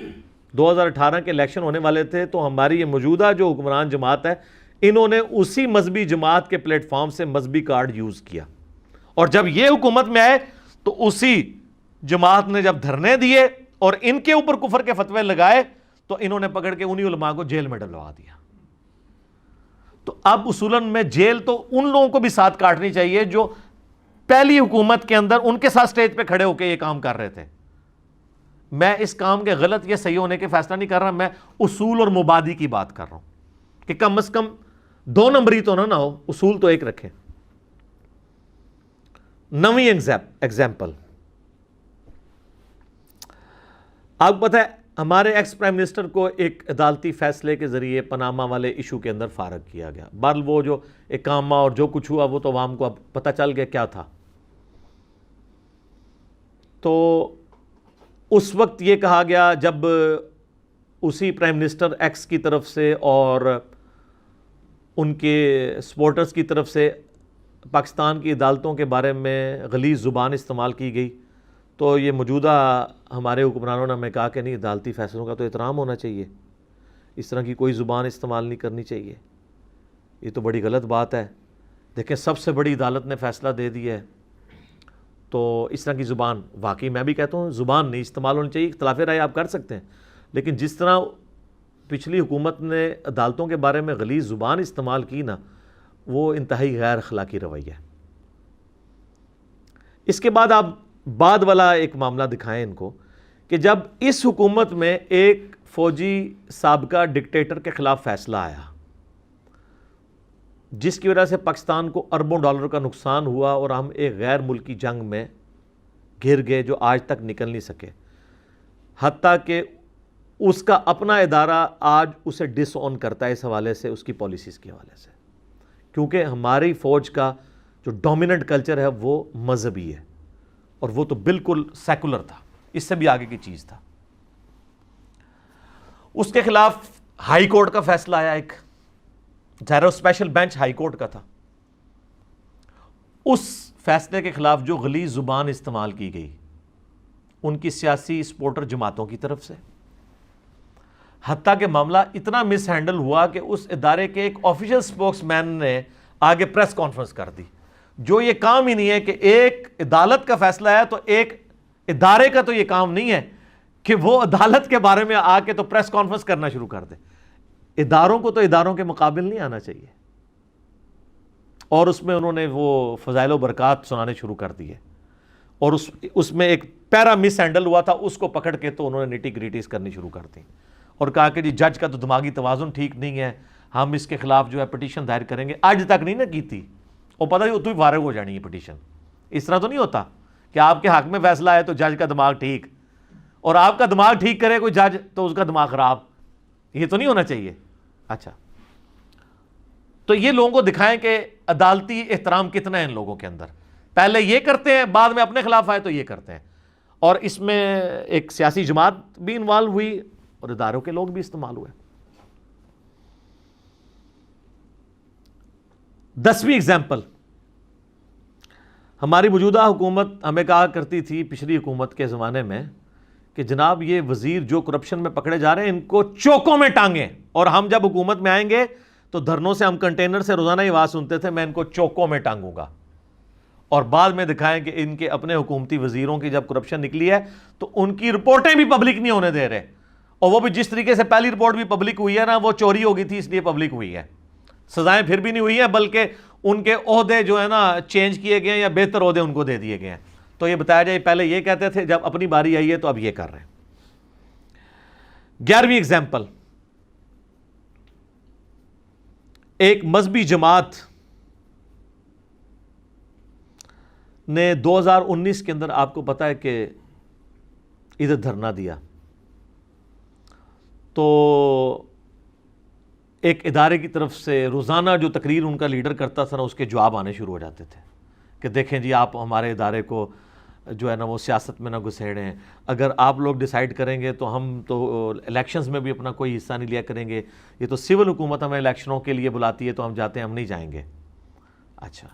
2018 کے الیکشن ہونے والے تھے, تو ہماری یہ موجودہ جو حکمران جماعت ہے انہوں نے اسی مذہبی جماعت کے پلیٹ فارم سے مذہبی کارڈ یوز کیا. اور جب یہ حکومت میں آئے تو اسی جماعت نے جب دھرنے دیے اور ان کے اوپر کفر کے فتوے لگائے تو انہوں نے پکڑ کے انہی علماء کو جیل میں ڈلوا دیا. تو اب اصولاً میں جیل تو ان لوگوں کو بھی ساتھ کاٹنی چاہیے جو پہلی حکومت کے اندر ان کے ساتھ سٹیج پہ کھڑے ہو کے یہ کام کر رہے تھے. میں اس کام کے غلط یا صحیح ہونے کے فیصلہ نہیں کر رہا, میں اصول اور مبادی کی بات کر رہا ہوں کہ کم از کم 2 نمبری تو نہ ہو, اصول تو ایک رکھیں. نویں ایگزامپل, آپ کو پتہ ہے ہمارے ایکس پرائم منسٹر کو ایک عدالتی فیصلے کے ذریعے پاناما والے ایشو کے اندر فارغ کیا گیا. بہرحال وہ جو اقامہ اور جو کچھ ہوا وہ تو عوام کو اب پتہ چل گیا کیا تھا. تو اس وقت یہ کہا گیا جب اسی پرائم منسٹر ایکس کی طرف سے اور ان کے سپورٹرز کی طرف سے پاکستان کی عدالتوں کے بارے میں غلیظ زبان استعمال کی گئی, تو یہ موجودہ ہمارے حکمرانوں نے ہمیں کہا کہ نہیں, عدالتی فیصلوں کا تو احترام ہونا چاہیے, اس طرح کی کوئی زبان استعمال نہیں کرنی چاہیے. یہ تو بڑی غلط بات ہے. دیکھیں سب سے بڑی عدالت نے فیصلہ دے دیا ہے, تو اس طرح کی زبان, واقعی میں بھی کہتا ہوں زبان نہیں استعمال ہونی چاہیے. اختلاف رائے آپ کر سکتے ہیں, لیکن جس طرح پچھلی حکومت نے عدالتوں کے بارے میں غلیظ زبان استعمال کی نا, وہ انتہائی غیر اخلاقی رویہ ہے. اس کے بعد آپ بعد والا ایک معاملہ دکھائیں ان کو کہ جب اس حکومت میں ایک فوجی سابقہ ڈکٹیٹر کے خلاف فیصلہ آیا جس کی وجہ سے پاکستان کو اربوں ڈالر کا نقصان ہوا اور ہم ایک غیر ملکی جنگ میں گھر گئے جو آج تک نکل نہیں سکے, حتیٰ کہ اس کا اپنا ادارہ آج اسے ڈس آن کرتا ہے اس حوالے سے, اس کی پالیسیز کے حوالے سے, کیونکہ ہماری فوج کا جو ڈومیننٹ کلچر ہے وہ مذہبی ہے اور وہ تو بالکل سیکولر تھا, اس سے بھی آگے کی چیز تھا. اس کے خلاف ہائی کورٹ کا فیصلہ آیا, ایک ظاہر اسپیشل بینچ ہائی کورٹ کا تھا. اس فیصلے کے خلاف جو غلیظ زبان استعمال کی گئی ان کی سیاسی سپورٹر جماعتوں کی طرف سے, حتیٰ کہ معاملہ اتنا مس ہینڈل ہوا کہ اس ادارے کے ایک آفیشل سپوکس مین نے آگے پریس کانفرنس کر دی, جو یہ کام ہی نہیں ہے کہ ایک عدالت کا فیصلہ ہے تو ایک ادارے کا تو یہ کام نہیں ہے کہ وہ عدالت کے بارے میں آ کے تو پریس کانفرنس کرنا شروع کر دے. اداروں کو تو اداروں کے مقابل نہیں آنا چاہیے. اور اس میں انہوں نے وہ فضائل و برکات سنانے شروع کر دیے, اور اس میں ایک پیرا مس ہینڈل ہوا تھا, اس کو پکڑ کے تو انہوں نے نیٹی گریٹیز کرنی شروع کر دی اور کہا کہ جی جج کا تو دماغی توازن ٹھیک نہیں ہے, ہم اس کے خلاف جو ہے پٹیشن دائر کریں گے. آج تک نہیں نہ کی تھی, اور پتہ ہی تو ہی فارغ ہو جانی ہے پٹیشن. اس طرح تو نہیں ہوتا کہ آپ کے حق میں فیصلہ ہے تو جج کا دماغ ٹھیک, اور آپ کا دماغ ٹھیک کرے کوئی جج تو اس کا دماغ خراب. یہ تو نہیں ہونا چاہیے. اچھا, تو یہ لوگوں کو دکھائیں کہ عدالتی احترام کتنا ہے ان لوگوں کے اندر. پہلے یہ کرتے ہیں, بعد میں اپنے خلاف آئے تو یہ کرتے ہیں, اور اس میں ایک سیاسی جماعت بھی انوالو ہوئی اور اداروں کے لوگ بھی استعمال ہوئے. 10ویں ایگزامپل, ہماری موجودہ حکومت ہمیں کہا کرتی تھی پچھلی حکومت کے زمانے میں کہ جناب یہ وزیر جو کرپشن میں پکڑے جا رہے ہیں ان کو چوکوں میں ٹانگیں, اور ہم جب حکومت میں آئیں گے تو دھرنوں سے ہم کنٹینر سے روزانہ ہی آواز سنتے تھے, میں ان کو چوکوں میں ٹانگوں گا. اور بعد میں دکھائیں کہ ان کے اپنے حکومتی وزیروں کی جب کرپشن نکلی ہے تو ان کی رپورٹیں بھی پبلک نہیں ہونے دے رہے, اور وہ بھی جس طریقے سے پہلی رپورٹ بھی پبلک ہوئی ہے نا, وہ چوری ہو گئی تھی اس لیے پبلک ہوئی ہے. سزائیں پھر بھی نہیں ہوئی ہیں, بلکہ ان کے عہدے جو ہے نا چینج کیے گئے ہیں یا بہتر عہدے ان کو دے دیے گئے ہیں. تو یہ بتایا جائے پہلے یہ کہتے تھے, جب اپنی باری آئی ہے تو اب یہ کر رہے ہیں. 11ویں ایگزامپل, ایک مذہبی جماعت نے 2019 کے اندر, آپ کو پتا ہے کہ ادھر دھرنا دیا, تو ایک ادارے کی طرف سے روزانہ جو تقریر ان کا لیڈر کرتا تھا نا, اس کے جواب آنے شروع ہو جاتے تھے کہ دیکھیں جی آپ ہمارے ادارے کو جو ہے نا وہ سیاست میں نہ گھسیڑیں, اگر آپ لوگ ڈیسائیڈ کریں گے تو ہم تو الیکشنز میں بھی اپنا کوئی حصہ نہیں لیا کریں گے, یہ تو سول حکومت ہمیں الیکشنوں کے لیے بلاتی ہے تو ہم جاتے ہیں, ہم نہیں جائیں گے. اچھا,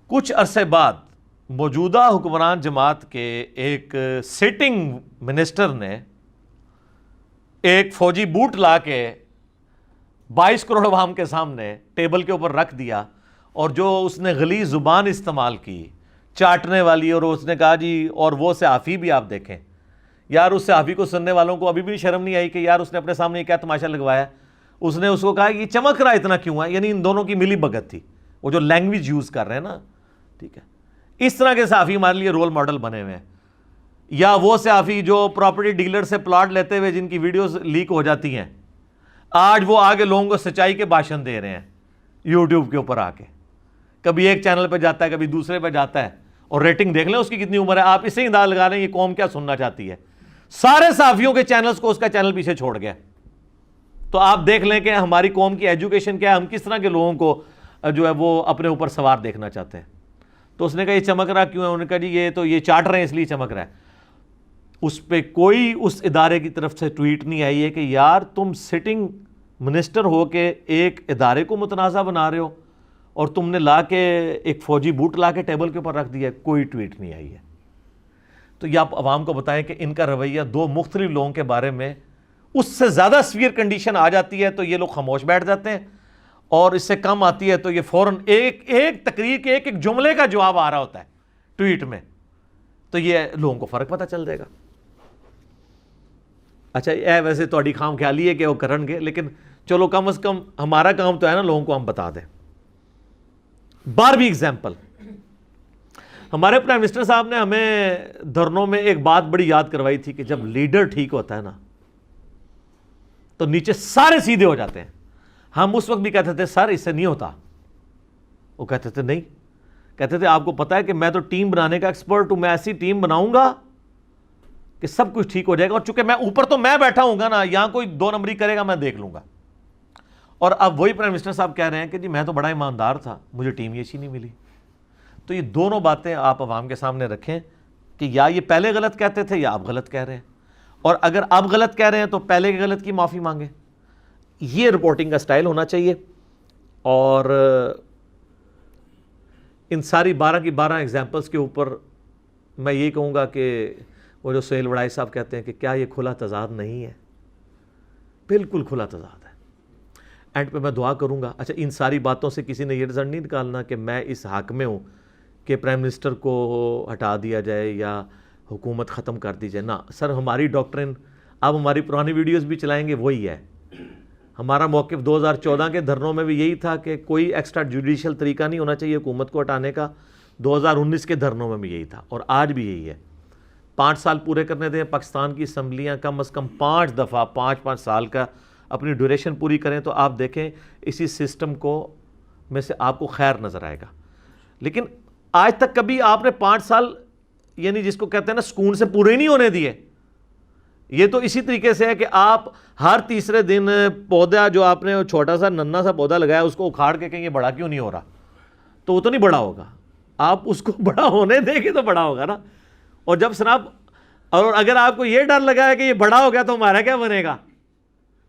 کچھ عرصے بعد موجودہ حکمران جماعت کے ایک سٹنگ منسٹر نے ایک فوجی بوٹ لا کے 22 کروڑ عوام کے سامنے ٹیبل کے اوپر رکھ دیا, اور جو اس نے غلیظ زبان استعمال کی چاٹنے والی, اور اس نے کہا جی, اور وہ صحافی بھی آپ دیکھیں یار, اس صحافی کو سننے والوں کو ابھی بھی شرم نہیں آئی کہ یار اس نے اپنے سامنے کیا تماشا لگوایا. اس نے اس کو کہا کہ یہ چمک رہا اتنا کیوں ہے، یعنی ان دونوں کی ملی بھگت تھی، وہ جو لینگویج یوز کر رہے ہیں نا، ٹھیک ہے. اس طرح کے صحافی ہمارے لیے رول ماڈل بنے ہوئے ہیں. یا وہ صحافی جو پراپرٹی ڈیلر سے پلاٹ لیتے ہوئے جن کی ویڈیوز لیک ہو جاتی ہیں، آج وہ آگے لوگوں کو سچائی کے بھاشن دے رہے ہیں یوٹیوب کے اوپر آ کے. کبھی ایک چینل پہ جاتا ہے، کبھی دوسرے پہ جاتا ہے، اور ریٹنگ دیکھ لیں اس کی کتنی عمر ہے. آپ اس سے ہی اندازہ لگا لیں یہ قوم کیا سننا چاہتی ہے. سارے صحافیوں کے چینلز کو اس کا چینل پیچھے چھوڑ گیا. تو آپ دیکھ لیں کہ ہماری قوم کی ایجوکیشن کیا ہے، ہم کس طرح کے لوگوں کو جو ہے وہ اپنے اوپر سوار دیکھنا چاہتے ہیں. تو اس نے کہا یہ چمک رہا کیوں ہے، انہوں نے کہا جی یہ چاٹ رہے ہیں اس لیے چمک رہا ہے. اس پہ کوئی اس ادارے کی طرف سے ٹویٹ نہیں آئی ہے کہ یار تم سٹنگ منسٹر ہو کے ایک ادارے کو متنازع بنا رہے ہو اور تم نے لا کے ایک فوجی بوٹ لا کے ٹیبل کے اوپر رکھ دیا ہے. کوئی ٹویٹ نہیں آئی ہے. تو یہ آپ عوام کو بتائیں کہ ان کا رویہ دو مختلف لوگوں کے بارے میں اس سے زیادہ سویر کنڈیشن آ جاتی ہے تو یہ لوگ خاموش بیٹھ جاتے ہیں، اور اس سے کم آتی ہے تو یہ فوراً ایک تقریر کے ایک جملے کا جواب آ رہا ہوتا ہے ٹویٹ میں، تو یہ لوگوں کو فرق پتہ چل جائے گا. اچھا ویسے تھوڑی خام خیالی ہے کہ وہ کرن گے، لیکن چلو کم از کم ہمارا کام تو ہے نا لوگوں کو ہم بتا دیں. 12ویں ایگزامپل، ہمارے پرائم منسٹر صاحب نے ہمیں دھرنوں میں ایک بات بڑی یاد کروائی تھی کہ جب لیڈر ٹھیک ہوتا ہے نا تو نیچے سارے سیدھے ہو جاتے ہیں. ہم اس وقت بھی کہتے تھے سر اس سے نہیں ہوتا. وہ کہتے تھے نہیں، کہتے تھے آپ کو پتا ہے کہ میں تو ٹیم بنانے کا ایکسپرٹ ہوں، میں ایسی ٹیم بناؤں گا کہ سب کچھ ٹھیک ہو جائے گا، اور چونکہ میں اوپر تو میں بیٹھا ہوں گا نا، یہاں کوئی 2 نمبری کرے گا میں دیکھ لوں گا. اور اب وہی پرائم منسٹر صاحب کہہ رہے ہیں کہ جی میں تو بڑا ایماندار تھا، مجھے ٹیم یہ اچھی نہیں ملی. تو یہ دونوں باتیں آپ عوام کے سامنے رکھیں کہ یا یہ پہلے غلط کہتے تھے یا آپ غلط کہہ رہے ہیں، اور اگر آپ غلط کہہ رہے ہیں تو پہلے کے غلط کی معافی مانگیں. یہ رپورٹنگ کا سٹائل ہونا چاہیے. اور ان ساری 12 کی 12 ایگزامپلس کے اوپر میں یہ کہوں گا کہ وہ جو سہیل وڑائی صاحب کہتے ہیں کہ کیا یہ کھلا تضاد نہیں ہے، بالکل کھلا تضاد ہے. اینڈ پہ میں دعا کروں گا. اچھا ان ساری باتوں سے کسی نے یہ رزلٹ نہیں نکالنا کہ میں اس حق میں ہوں کہ پرائم منسٹر کو ہٹا دیا جائے یا حکومت ختم کر دی جائے. نہ سر، ہماری ڈاکٹرن آپ ہماری پرانی ویڈیوز بھی چلائیں گے وہی ہے. ہمارا موقف 2014 کے دھرنوں میں بھی یہی تھا کہ کوئی ایکسٹرا جوڈیشل طریقہ نہیں ہونا چاہیے حکومت کو ہٹانے کا. 2019 کے دھرنوں میں بھی یہی تھا اور آج بھی یہی ہے. 5 سال پورے کرنے دیں. پاکستان کی اسمبلیاں کم از کم 5 دفعہ 5 سال کا اپنی ڈیوریشن پوری کریں تو آپ دیکھیں اسی سسٹم کو میں سے آپ کو خیر نظر آئے گا. لیکن آج تک کبھی آپ نے 5 سال یعنی جس کو کہتے ہیں نا سکون سے پورے نہیں ہونے دیے. یہ تو اسی طریقے سے ہے کہ آپ ہر تیسرے دن پودا جو آپ نے چھوٹا سا ننا سا پودا لگایا اس کو اکھاڑ کے کہیں یہ بڑا کیوں نہیں ہو رہا، تو وہ تو نہیں بڑا ہوگا. آپ اس کو بڑا ہونے دیں گے تو بڑا ہوگا نا. اور جب جناب اور اگر آپ کو یہ ڈر لگا ہے کہ یہ بڑا ہو گیا تو ہمارا کیا بنے گا،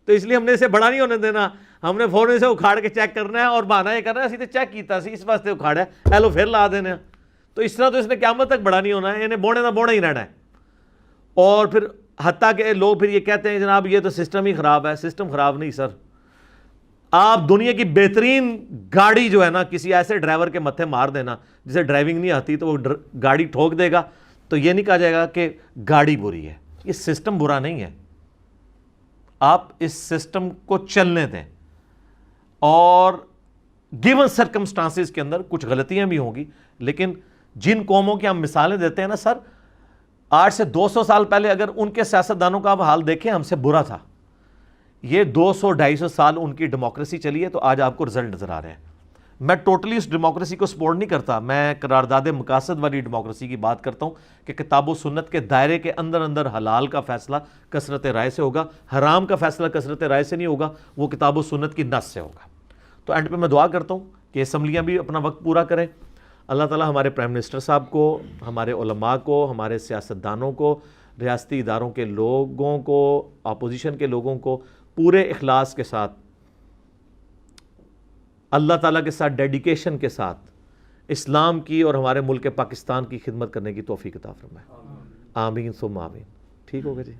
تو اس لیے ہم نے اسے بڑا نہیں ہونے دینا. ہم نے فوراً سے اکھاڑ کے چیک کرنا ہے اور بہانا یہ کرنا ہے اسی چیک کیتا سی اس واسطے اکھاڑا ہیلو پھر لا دینا. تو اس طرح تو اس نے قیامت تک بڑا نہیں ہونا ہے، انہیں بوڑھے نہ بوڑھا ہی رہنا ہے. اور پھر حتیٰ کہ لوگ پھر یہ کہتے ہیں جناب یہ تو سسٹم ہی خراب ہے. سسٹم خراب نہیں سر، آپ دنیا کی بہترین گاڑی جو ہے نا کسی ایسے ڈرائیور کے متھے مار دینا جسے ڈرائیونگ نہیں آتی تو وہ گاڑی ٹھوک دے گا، تو یہ نہیں کہا جائے گا کہ گاڑی بری ہے. یہ سسٹم برا نہیں ہے، آپ اس سسٹم کو چلنے دیں. اور گیون سرکمسٹانسز کے اندر کچھ غلطیاں بھی ہوں گی، لیکن جن قوموں کی ہم مثالیں دیتے ہیں نا سر، آج سے 200 سال پہلے اگر ان کے سیاستدانوں کا آپ حال دیکھیں ہم سے برا تھا. یہ 200-250 سال ان کی ڈیموکریسی چلی ہے تو آج آپ کو رزلٹ نظر آ رہے ہیں. میں ٹوٹلی اس ڈیموکریسی کو سپورٹ نہیں کرتا، میں قرارداد مقاصد والی ڈیموکریسی کی بات کرتا ہوں کہ کتاب و سنت کے دائرے کے اندر حلال کا فیصلہ کثرت رائے سے ہوگا، حرام کا فیصلہ کثرت رائے سے نہیں ہوگا، وہ کتاب و سنت کی نص سے ہوگا. تو اینڈ پہ میں دعا کرتا ہوں کہ اسمبلیاں بھی اپنا وقت پورا کریں. اللہ تعالیٰ ہمارے پرائم منسٹر صاحب کو، ہمارے علماء کو، ہمارے سیاستدانوں کو، ریاستی اداروں کے لوگوں کو، اپوزیشن کے لوگوں کو پورے اخلاص کے ساتھ، اللہ تعالیٰ کے ساتھ ڈیڈیکیشن کے ساتھ اسلام کی اور ہمارے ملک پاکستان کی خدمت کرنے کی توفیق عطا فرمائے. آمین ثم آمین. ٹھیک ہوگا جی.